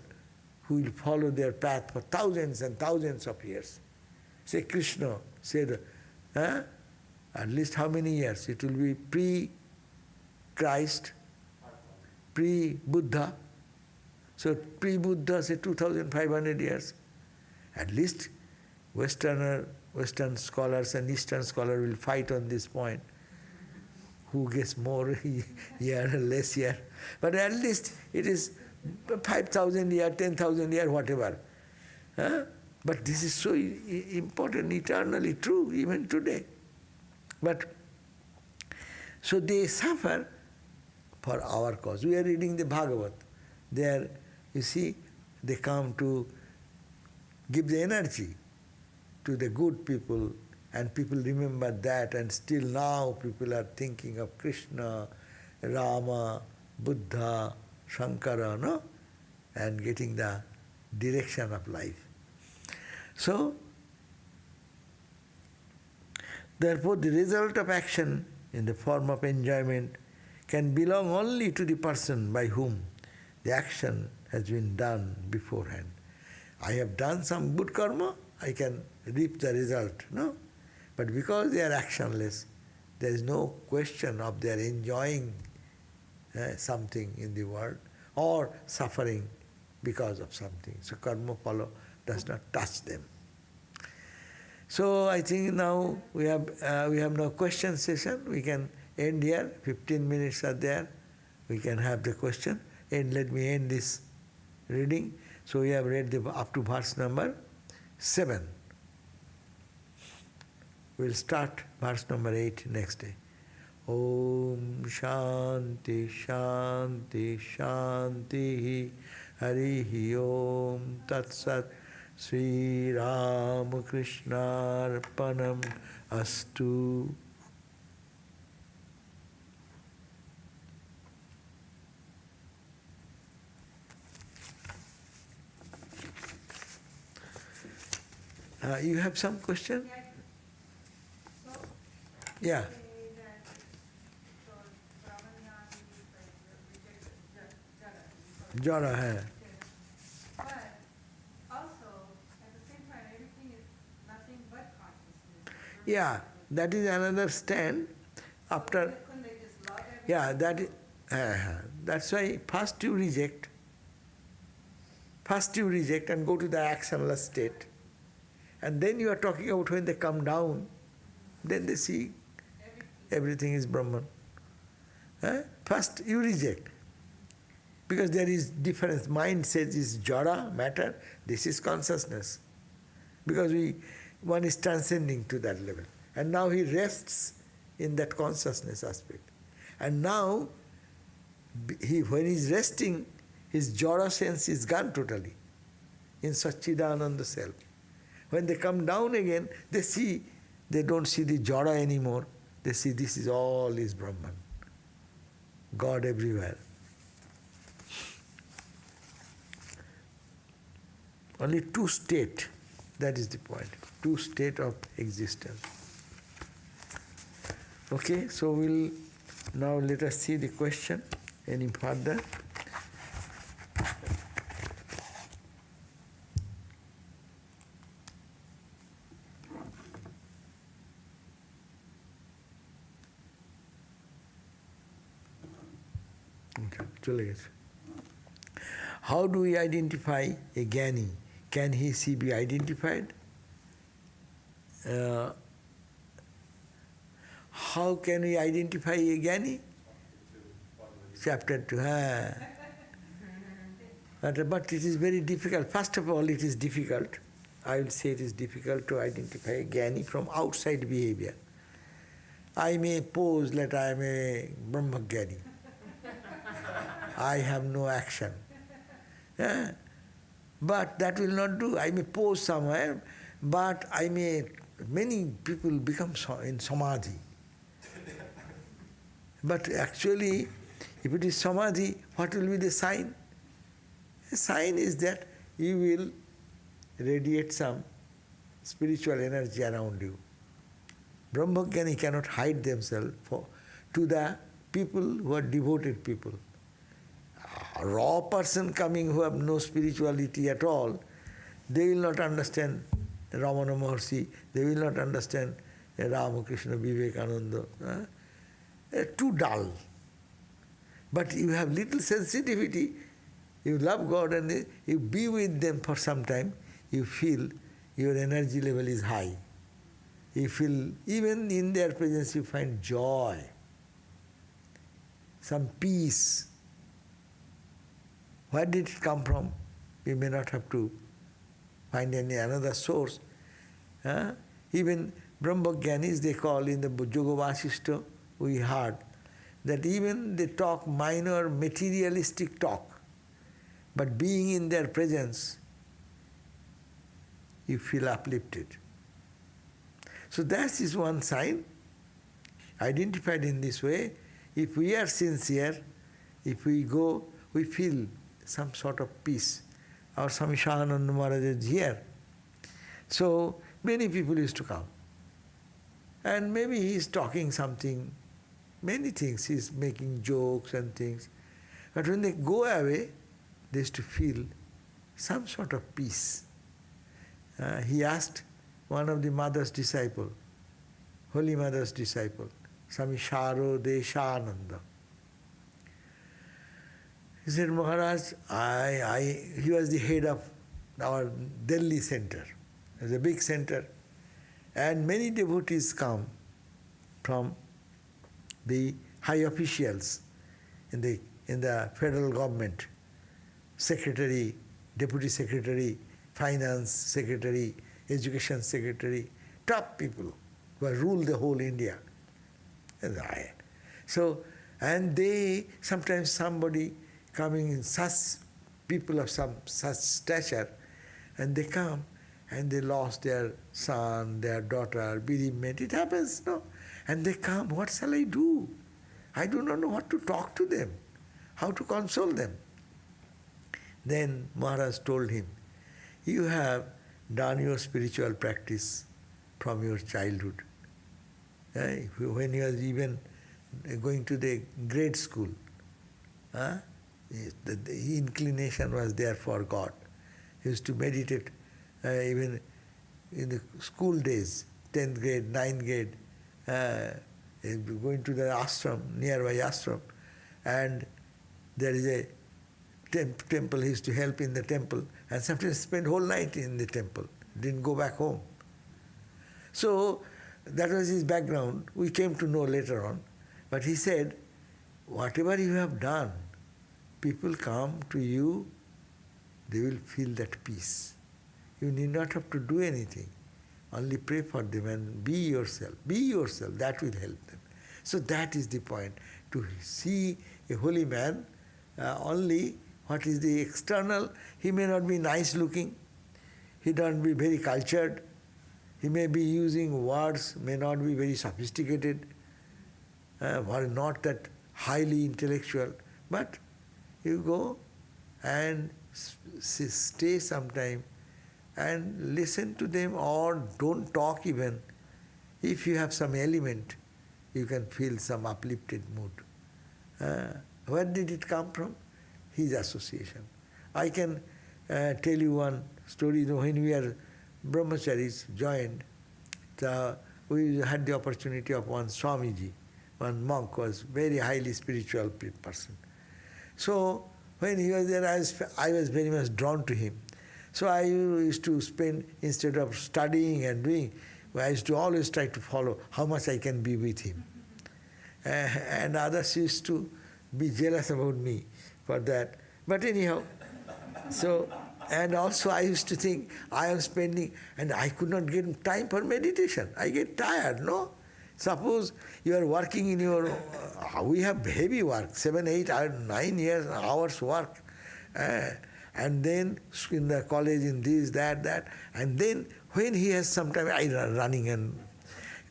A: who will follow their path for thousands and thousands of years. Say Krishna said, at least how many years? It will be pre-Christ, pre-Buddha. So pre-Buddha, say 2,500 years. At least Western scholars and Eastern scholars will fight on this point. Who gets more year or less year. But at least it is 5,000 year, 10,000 year, whatever. But this is so important, eternally true, even today. But so they suffer for our cause. We are reading the Bhagavat. There, you see, they come to give the energy to the good people, and people remember that, and still now people are thinking of Krishna, Rama, Buddha, Shankara, no? And getting the direction of life. So, therefore the result of action in the form of enjoyment can belong only to the person by whom the action has been done beforehand. I have done some good karma, I can reap the result, no? But because they are actionless, there is no question of their enjoying something in the world or suffering because of something. So karma phala does not touch them. So I think now we have no question session. We can end here. 15 minutes are there. We can have the question. And let me end this reading. So we have read up to verse number 7. We'll start verse number 8 next day. Om Shanti Shanti Shanti Harihi Om Tat Sat Sri Ramakrishna Arpanam Astu. You have some question? Yeah. Jaḍa, hai.
C: But also, at the same time, everything is nothing but consciousness.
A: Yeah, that is another stand. After,
C: Couldn't they just love everything?
A: yeah, that's why first you reject. First you reject and go to the actionless state. And then you are talking about when they come down, then they see everything is Brahman. First you reject. Because there is difference. Mind says is jaḍa, matter, this is consciousness. Because one is transcending to that level. And now he rests in that consciousness aspect. And now, when he is resting, his jaḍa sense is gone totally in sat-cidānande self. When they come down again, they don't see the jaḍa anymore. They see this is all is Brahman. God everywhere. Only two state, that is the point. Two state of existence. Okay, so now let us see the question any further. Okay, চলে গেছে. How do we identify a jñānī? Can he be identified? How can we identify a jñānī? Chapter 2. But it is very difficult. First of all, it is difficult. I will say it is difficult to identify a jñānī from outside behavior. I may pose that I am a Brahma-jñānī. I have no action. But that will not do. I may pose somewhere, but many people become in samadhi. But actually, if it is samadhi, what will be the sign? The sign is that you will radiate some spiritual energy around you. Brahma-jñānī cannot hide themselves to the people who are devoted people. A raw person coming who have no spirituality at all, they will not understand Ramana Maharshi, they will not understand Ramakrishna, Vivekananda. Too dull. But you have little sensitivity, you love God and you be with them for some time, you feel your energy level is high. You feel, even in their presence you find joy, some peace. Where did it come from? We may not have to find another source. Even Brahma-jñānīs, they call in the Yoga Vasishta, we heard that even they talk minor materialistic talk, but being in their presence, you feel uplifted. So that is one sign, identified in this way. If we are sincere, if we go, we feel some sort of peace. Our Swami Shahananda Maharaj is here. So many people used to come. And maybe he is talking something, many things, he is making jokes and things. But when they go away, they used to feel some sort of peace. He asked one of the mother's disciple, Holy Mother's disciple, Swami Sharodeshananda. He said, Maharaj, he was the head of our Delhi center. It was a big center. And many devotees come from the high officials in the federal government, secretary, deputy secretary, finance secretary, education secretary, top people who have ruled the whole India. And So, and they, sometimes somebody coming in such, people of some such stature, and they come and they lost their son, their daughter, bereavement. It happens, no? And they come, what shall I do? I do not know what to talk to them, how to console them. Then Maharaj told him, you have done your spiritual practice from your childhood. When you was even going to the grade school, the inclination was there for God. He used to meditate even in the school days, 10th grade, 9th grade, going to the ashram, nearby ashram, and there is a temple. He used to help in the temple, and sometimes spend whole night in the temple, didn't go back home. So that was his background. We came to know later on. But he said, whatever you have done, people come to you, they will feel that peace. You need not have to do anything. Only pray for them and be yourself. Be yourself, that will help them. So that is the point. To see a holy man, only what is the external, he may not be nice looking, he don't be very cultured, he may be using words, may not be very sophisticated, or not that highly intellectual, but you go and stay sometime and listen to them, or don't talk even. If you have some element, you can feel some uplifted mood. Where did it come from? His association. I can tell you one story. When we are brahmacharis joined, we had the opportunity of one Swamiji, one monk, was very highly spiritual person. So when he was there, I was very much drawn to him. So I used to spend, instead of studying and doing, I used to always try to follow how much I can be with him. And others used to be jealous about me for that. But anyhow, so, and also I used to think I am spending, and I could not get time for meditation. I get tired, no? Suppose you are working in your, we have heavy work, 7, 8, 9 hours work. And then in the college, in this, that. And then when he has some time, I running and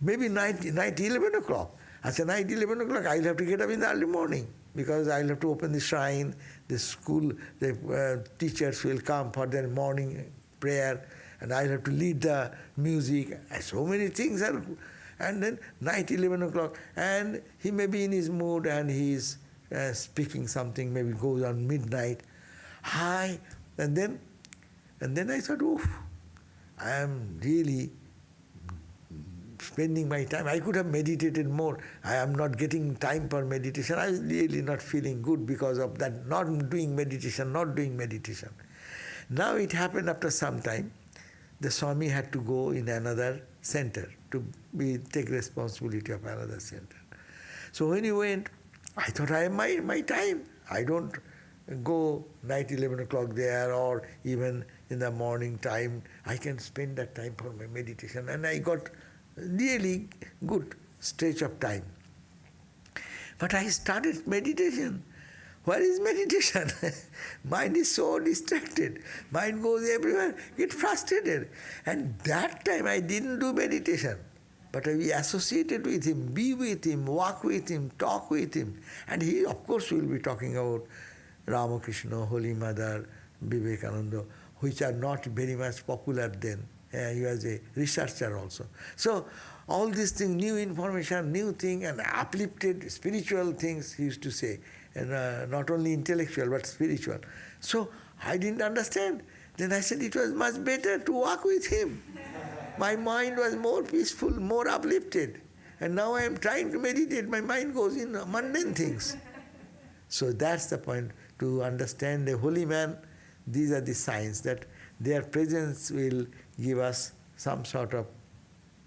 A: maybe night 11 o'clock. At night 11 o'clock, I'll have to get up in the early morning because I'll have to open the shrine, the school, the teachers will come for their morning prayer, and I'll have to lead the music. So many things are, and then night 11 o'clock, and he may be in his mood and he's speaking something, maybe goes on midnight. Hi, and then I thought, oof, I am really spending my time. I could have meditated more. I am not getting time for meditation. I was really not feeling good because of that, not doing meditation. Now it happened after some time, the Swami had to go in another center to take responsibility of another center. So when he went, I thought I have my time. I don't go night 11 o'clock there, or even in the morning time. I can spend that time for my meditation. And I got really good stretch of time. But I started meditation. Where is meditation? Mind is so distracted. Mind goes everywhere, get frustrated. And that time I didn't do meditation. But I be associated with him, be with him, walk with him, talk with him. And he, of course, will be talking about Ramakrishna, Holy Mother, Vivekananda, which are not very much popular then. He was a researcher also. So all these things, new information, new thing, and uplifted spiritual things he used to say. And not only intellectual, but spiritual. So I didn't understand. Then I said it was much better to walk with him. My mind was more peaceful, more uplifted. And now I am trying to meditate, my mind goes in mundane things. So that's the point. To understand a holy man, these are the signs that their presence will give us some sort of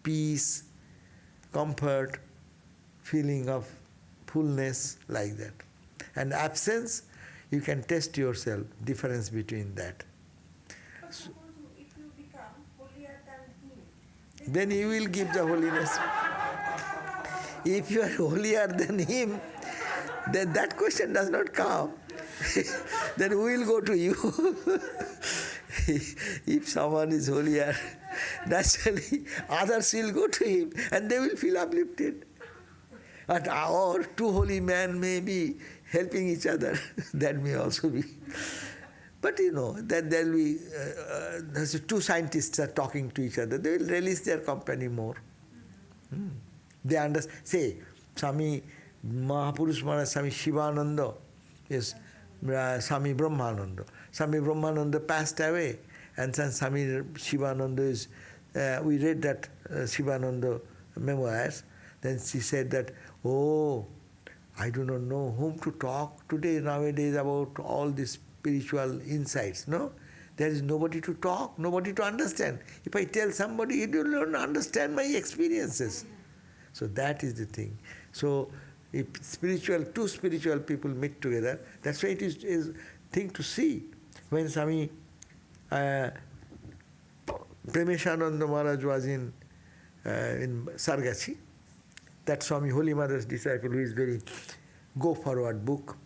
A: peace, comfort, feeling of fullness, like that. And absence, you can test yourself, difference between that.
D: But suppose if you become holier than him,
A: Then he will give the holiness. if you are holier than him, then that question does not come. Then we will go to you. If someone is holier, naturally others will go to him and they will feel uplifted. Or two holy men may be helping each other. That may also be. But you know, that there will be, two scientists are talking to each other, they will release their company more. They understand. Say, Swami Mahapurush Maharaj, Swami Shivananda, yes, Swami Brahmananda. Swami Brahmananda passed away, and then Swami Shivananda is, we read that Shivananda memoirs, then she said that, oh, I do not know whom to talk today, nowadays, about all these spiritual insights, no? There is nobody to talk, nobody to understand. If I tell somebody, he will not understand my experiences. So that is the thing. So if two spiritual people meet together, that's why it is thing to see. When Swami Premeshananda Maharaj was in Sargachi, that Swami Holy Mother's disciple who is very go forward book.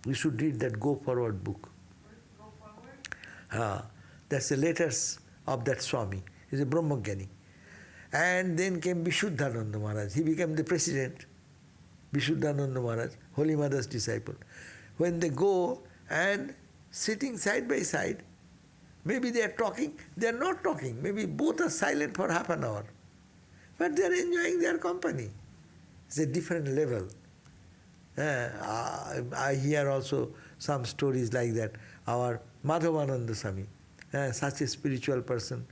A: We should read that go forward book.
C: Go forward?
A: That's the letters of that Swami. He's a Brahmagyani. And then came Vishuddhananda Maharaj. He became the president. Vishuddhananda Maharaj, Holy Mother's disciple. When they go and sitting side by side, maybe they are talking, they are not talking. Maybe both are silent for half an hour. But they are enjoying their company. It's a different level. I hear also some stories like that. Our Madhavananda Swami, such a spiritual person,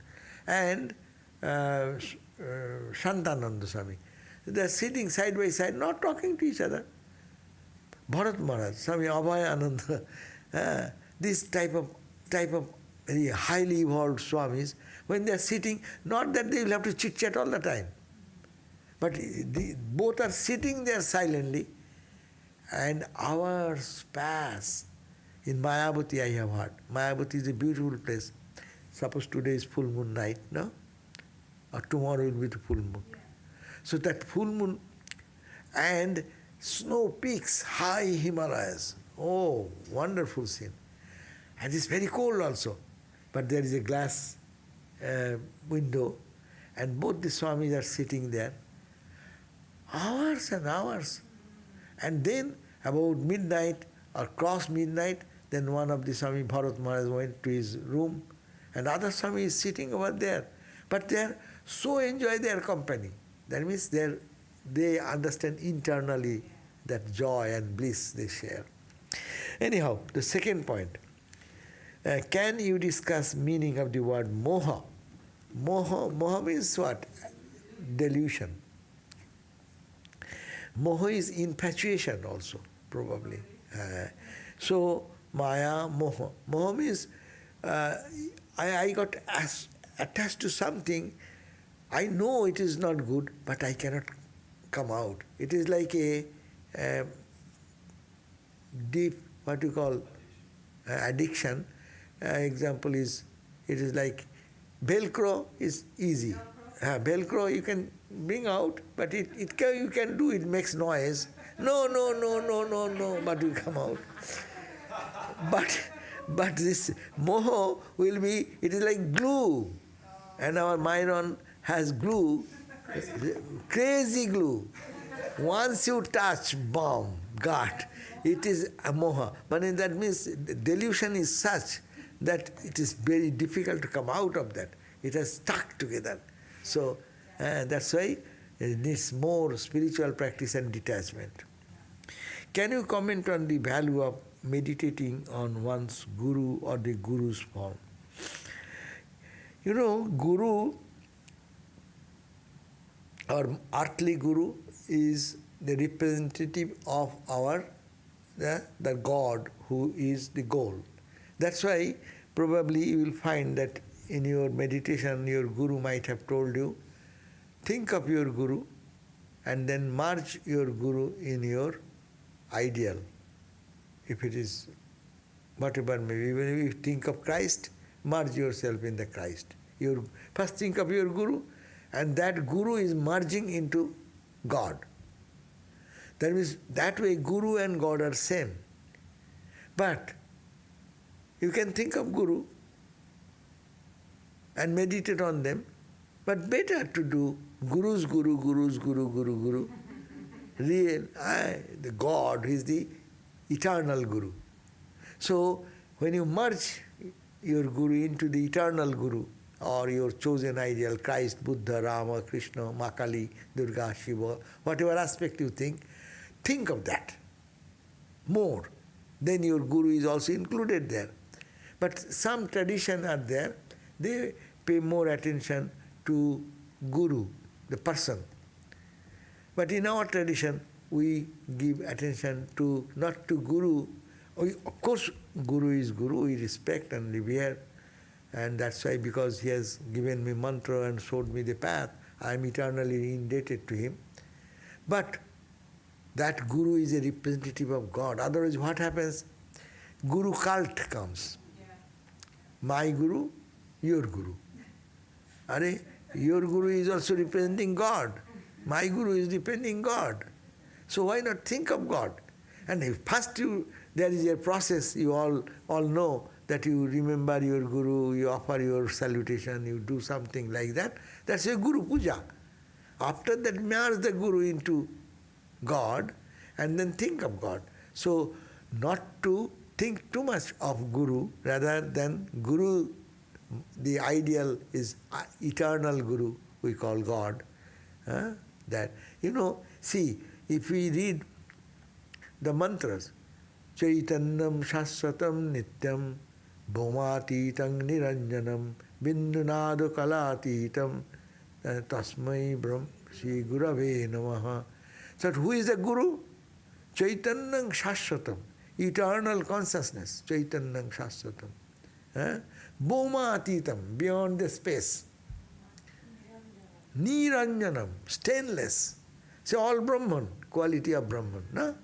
A: and Shantananda Swami. They are sitting side by side, not talking to each other. Bharat Maharaj, Swami Abhayananda, this type of very highly evolved Swamis, when they are sitting, not that they will have to chit-chat all the time, but both are sitting there silently, and hours pass. In Mayavati I have heard. Mayavati is a beautiful place. Suppose today is full moon night, no? Or tomorrow will be the full moon.
C: Yeah.
A: So that full moon and snow peaks, high Himalayas. Oh, wonderful scene. And it's very cold also. But there is a glass window, and both the Swamis are sitting there. Hours and hours. And then about midnight or cross midnight, then one of the Swami Bharat Maharaj went to his room, and other Swami is sitting over there. But they are so enjoy their company. That means they understand internally that joy and bliss they share. Anyhow, the second point. Can you discuss meaning of the word moha? Moha means what? Delusion. Moha is infatuation also, probably. So, maya, moha. Moha means I got attached to something. I know it is not good, but I cannot come out. It is like a deep, what you call, addiction. Example is, it is like Velcro is easy. Velcro you can bring out, but you can do, it makes noise. No, but you come out. But this moho will be, it is like glue. And our myron has glue, crazy glue. Once you touch, bomb, got. It is a moha. But that means delusion is such that it is very difficult to come out of that. It has stuck together. So that's why it needs more spiritual practice and detachment. Can you comment on the value of meditating on one's guru or the guru's form? You know, guru or earthly guru is the representative of the God who is the goal. That's why probably you will find that in your meditation your guru might have told you, think of your guru and then merge your guru in your ideal. If it is whatever may be, even if you think of Christ, merge yourself in the Christ. First think of your guru, and that guru is merging into God. That means that way Guru and God are same. But you can think of Guru and meditate on them, but better to do Guru's Guru, Guru's Guru, Guru, Guru. Real, the God is the eternal Guru. So when you merge your Guru into the eternal Guru, or your chosen ideal, Christ, Buddha, Rama, Krishna, Makali, Durga, Shiva, whatever aspect you think of that more. Then your Guru is also included there. But some tradition are there, they pay more attention to Guru, the person. But in our tradition, we give attention to, not to Guru. Of course, Guru is Guru, we respect and revere. And that's why, because he has given me mantra and showed me the path, I am eternally indebted to him. But that Guru is a representative of God. Otherwise, what happens? Guru cult comes. My Guru, your Guru. Are your Guru is also representing God. My Guru is representing God. So why not think of God? And if first there is a process, you all know that you remember your Guru, you offer your salutation, you do something like that. That's a Guru Puja. After that, merge the Guru into God and then think of God. So not to think too much of Guru, rather than Guru, the ideal is eternal Guru, we call God. That, see, if we read the mantras, Chaitanyam Shashvatam Nityam Bhomatitam Niranjanam Bindunado Kalatitam Tasmai Brahm Shri Gurave Namaha. So who is the Guru? Chaitanyam Shashvatam, eternal consciousness, Chaitanyam Shashvatam. Bhomatitam, beyond the space. Niranjanam, stainless. Say all Brahman, quality of Brahman. No?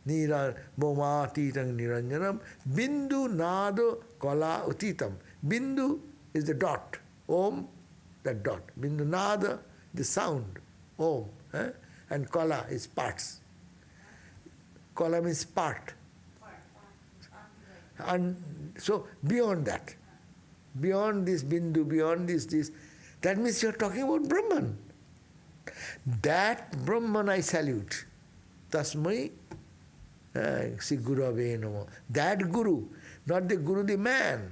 A: Bhomatitam niranjanam, bindu nado kala utitam. Bindu is the dot, om, that dot. Bindu nada, the sound, om. And kala is parts. Kala means part. And so beyond that, beyond this bindu, beyond this, that means you are talking about Brahman. That Brahman I salute. Tasmai Sri Gurave Namo. That Guru, not the Guru the man.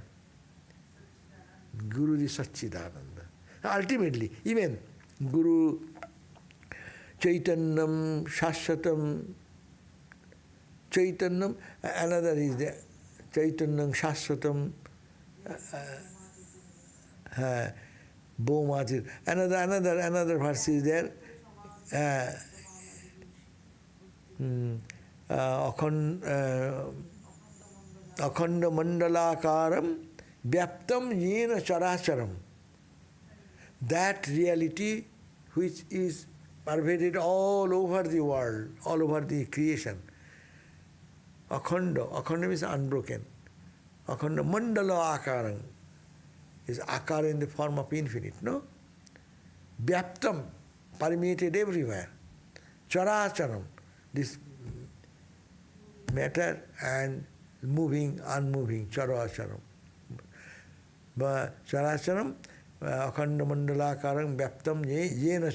A: Guru the sat-cidānande. Ultimately, even Guru Chaitanyam Shashvatam, Chaitanyam, another is there. Chaitanyam Shashvatam, Bhomati. Another verse is there. Akhanda mandalakaram vyaptam yena characharam. That reality which is pervaded all over the world, all over the creation. Akhanda means unbroken. Akhanda mandala akaram is akara in the form of infinite, no? Vyaptam, permeated everywhere. Characharam, this matter and moving, unmoving, characharam. Characharam, akhanda mandalakaram, vyaptam yena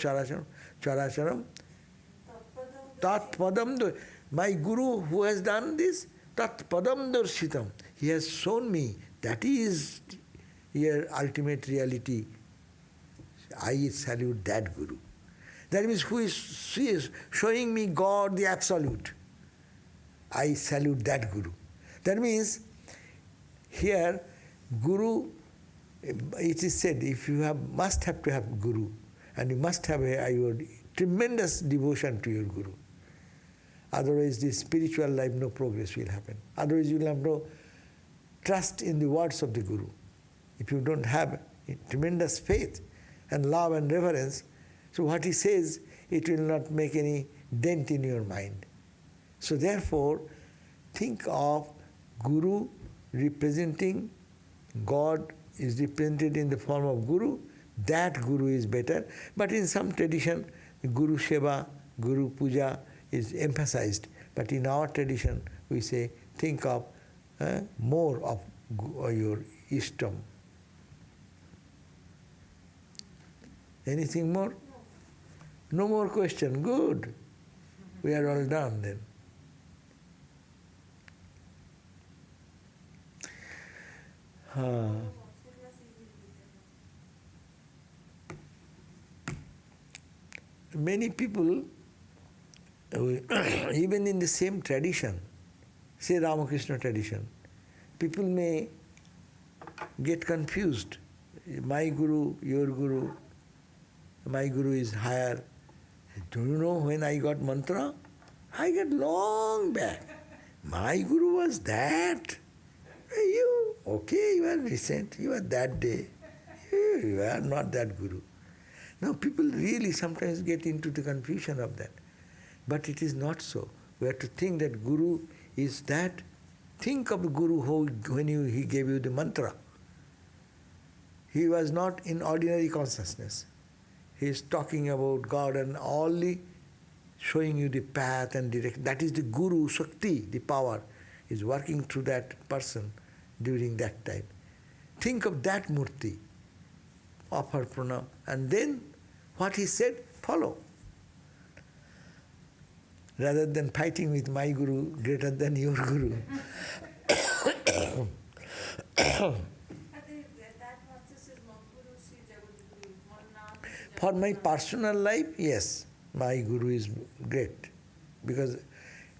A: characharam, tat padam. My Guru who has done this, tat padam darshitam. He has shown me that is your ultimate reality. I salute that Guru. That means who is showing me God the Absolute. I salute that Guru. That means here Guru, it is said, if you must have to have Guru, and you must have your tremendous devotion to your Guru. Otherwise, the spiritual life, no progress will happen. Otherwise, you will have no trust in the words of the Guru. If you don't have tremendous faith and love and reverence, so what he says, it will not make any dent in your mind. So therefore, think of Guru representing God is represented in the form of Guru. That Guru is better. But in some tradition, Guru Seva Guru Puja is emphasized. But in our tradition, we say, think of more of your Ishtam. Anything more? No more question. Good. We are all done then. Many people, even in the same tradition, say Ramakrishna tradition, people may get confused. My Guru, your Guru, my Guru is higher. Do you know when I got mantra? I got long back. My Guru was that. You, okay, you are recent, you are that day. You are not that Guru. Now people really sometimes get into the confusion of that. But it is not so. We have to think that Guru is that. Think of the Guru when he gave you the mantra. He was not in ordinary consciousness. He is talking about God and only showing you the path and direction. That is the Guru Shakti, the power, is working through that person during that time. Think of that Murti, offer pranam, and then what he said, follow. Rather than fighting with my Guru greater than your Guru. For my personal life, yes, my Guru is great, because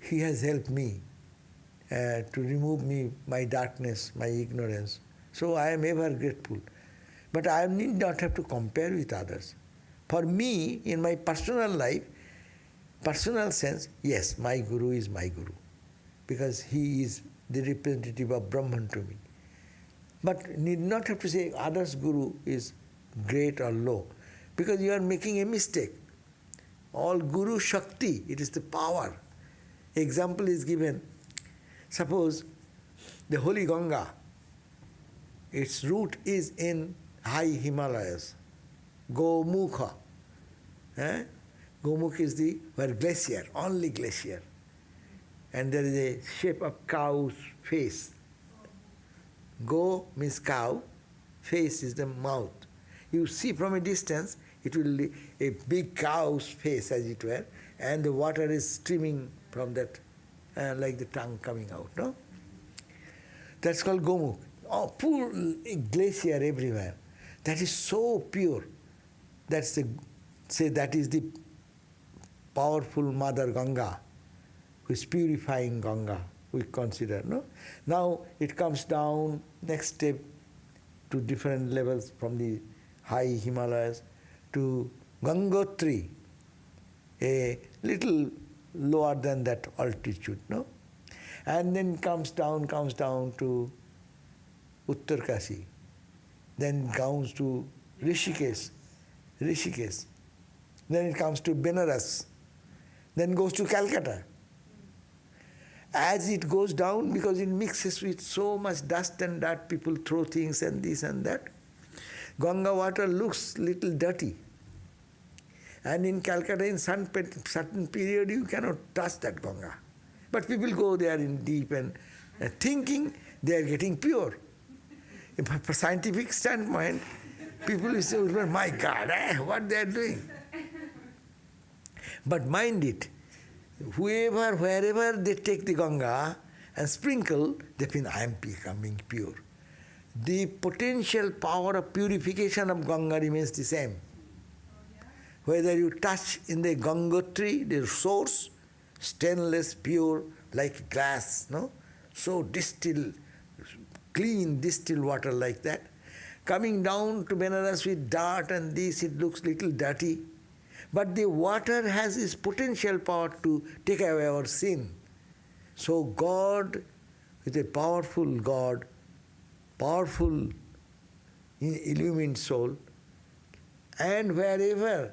A: he has helped me to remove my darkness, my ignorance. So I am ever grateful. But I need not have to compare with others. For me, in my personal life, personal sense, yes, my Guru is my Guru, because he is the representative of Brahman to me. But need not have to say others' Guru is great or low, because you are making a mistake. All Guru Shakti, it is the power. Example is given. Suppose the holy Ganga, its root is in high Himalayas, Gomukha. Gomukha is where glacier, only glacier. And there is a shape of cow's face. Go means cow, face is the mouth. You see from a distance, it will be a big cow's face, as it were, and the water is streaming from that, like the tongue coming out, no? That's called Gomukh. Oh, poor glacier everywhere. That is so pure. That is the powerful Mother Ganga, who is purifying Ganga, we consider, no? Now it comes down, next step, to different levels from the high Himalayas to Gangotri, a little lower than that altitude, no? And then comes down to Uttarkasi, then comes to Rishikesh. Then it comes to Benares, then goes to Calcutta. As it goes down, because it mixes with so much dust and dirt, people throw things and this and that, Ganga water looks little dirty. And in Calcutta, in certain period, you cannot touch that Ganga. But people go there in deep and thinking they are getting pure. From a scientific standpoint, people will say, my God, what they are doing. But mind it, wherever they take the Ganga and sprinkle, they feel, I am becoming pure. The potential power of purification of Ganga remains the same. Whether you touch in the Gangotri, the source, stainless, pure, like glass, no? So distilled, clean distilled water like that. Coming down to Benares with dirt and this, it looks little dirty. But the water has its potential power to take away our sin. So God, with a powerful God, powerful illumined soul, and wherever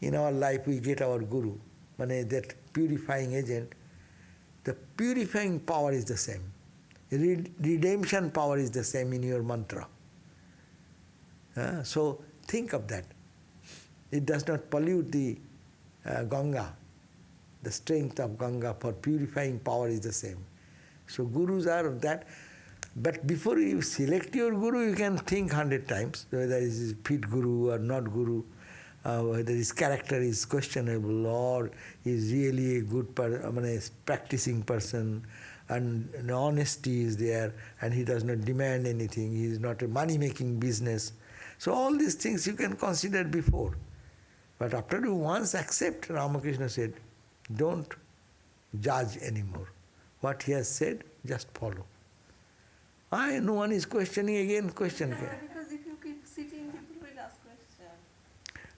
A: in our life we get our Guru, that purifying agent, the purifying power is the same. Redemption power is the same in your mantra. So think of that. It does not pollute the Ganga. The strength of Ganga for purifying power is the same. So gurus are that. But before you select your guru, you can think 100 times whether he is fit guru or not guru, whether his character is questionable or is really a good practicing person, and honesty is there, and he does not demand anything, he is not a money-making business. So all these things you can consider before. But after you once accept, Ramakrishna said, don't judge anymore. What he has said, just follow. No one is questioning again, question.
D: Because if you keep sitting, people will ask questions.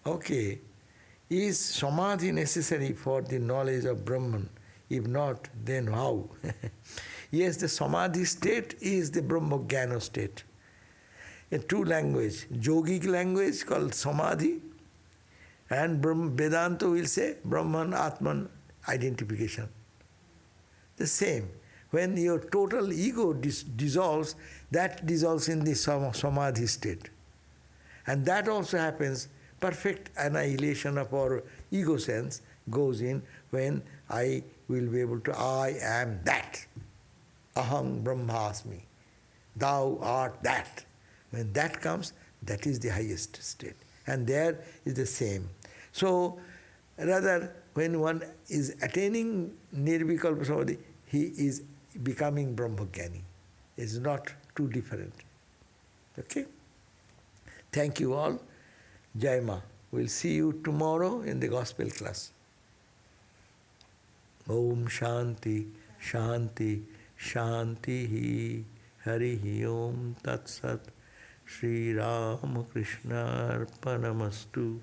A: Okay. Is samadhi necessary for the knowledge of Brahman? If not, then how? Yes, the samadhi state is the brahma-jnana state. A two language, yogic language called samadhi, and Vedanta will say Brahman, Atman identification. The same. When your total ego dissolves, that dissolves in the samadhi state. And that also happens, perfect annihilation of our ego sense goes in when I will be able to, I am that. Aham brahmasmi. Thou art that. When that comes, that is the highest state. And there is the same. So, rather, when one is attaining nirvikalpa samadhi, he is becoming brahma-jnani. It's not too different. Okay? Thank you all. Jai Ma. We'll see you tomorrow in the gospel class. Om Shanti, Shanti, Shanti. Hari Om Tat Sat. Shri Ramakrishna Arpanamastu.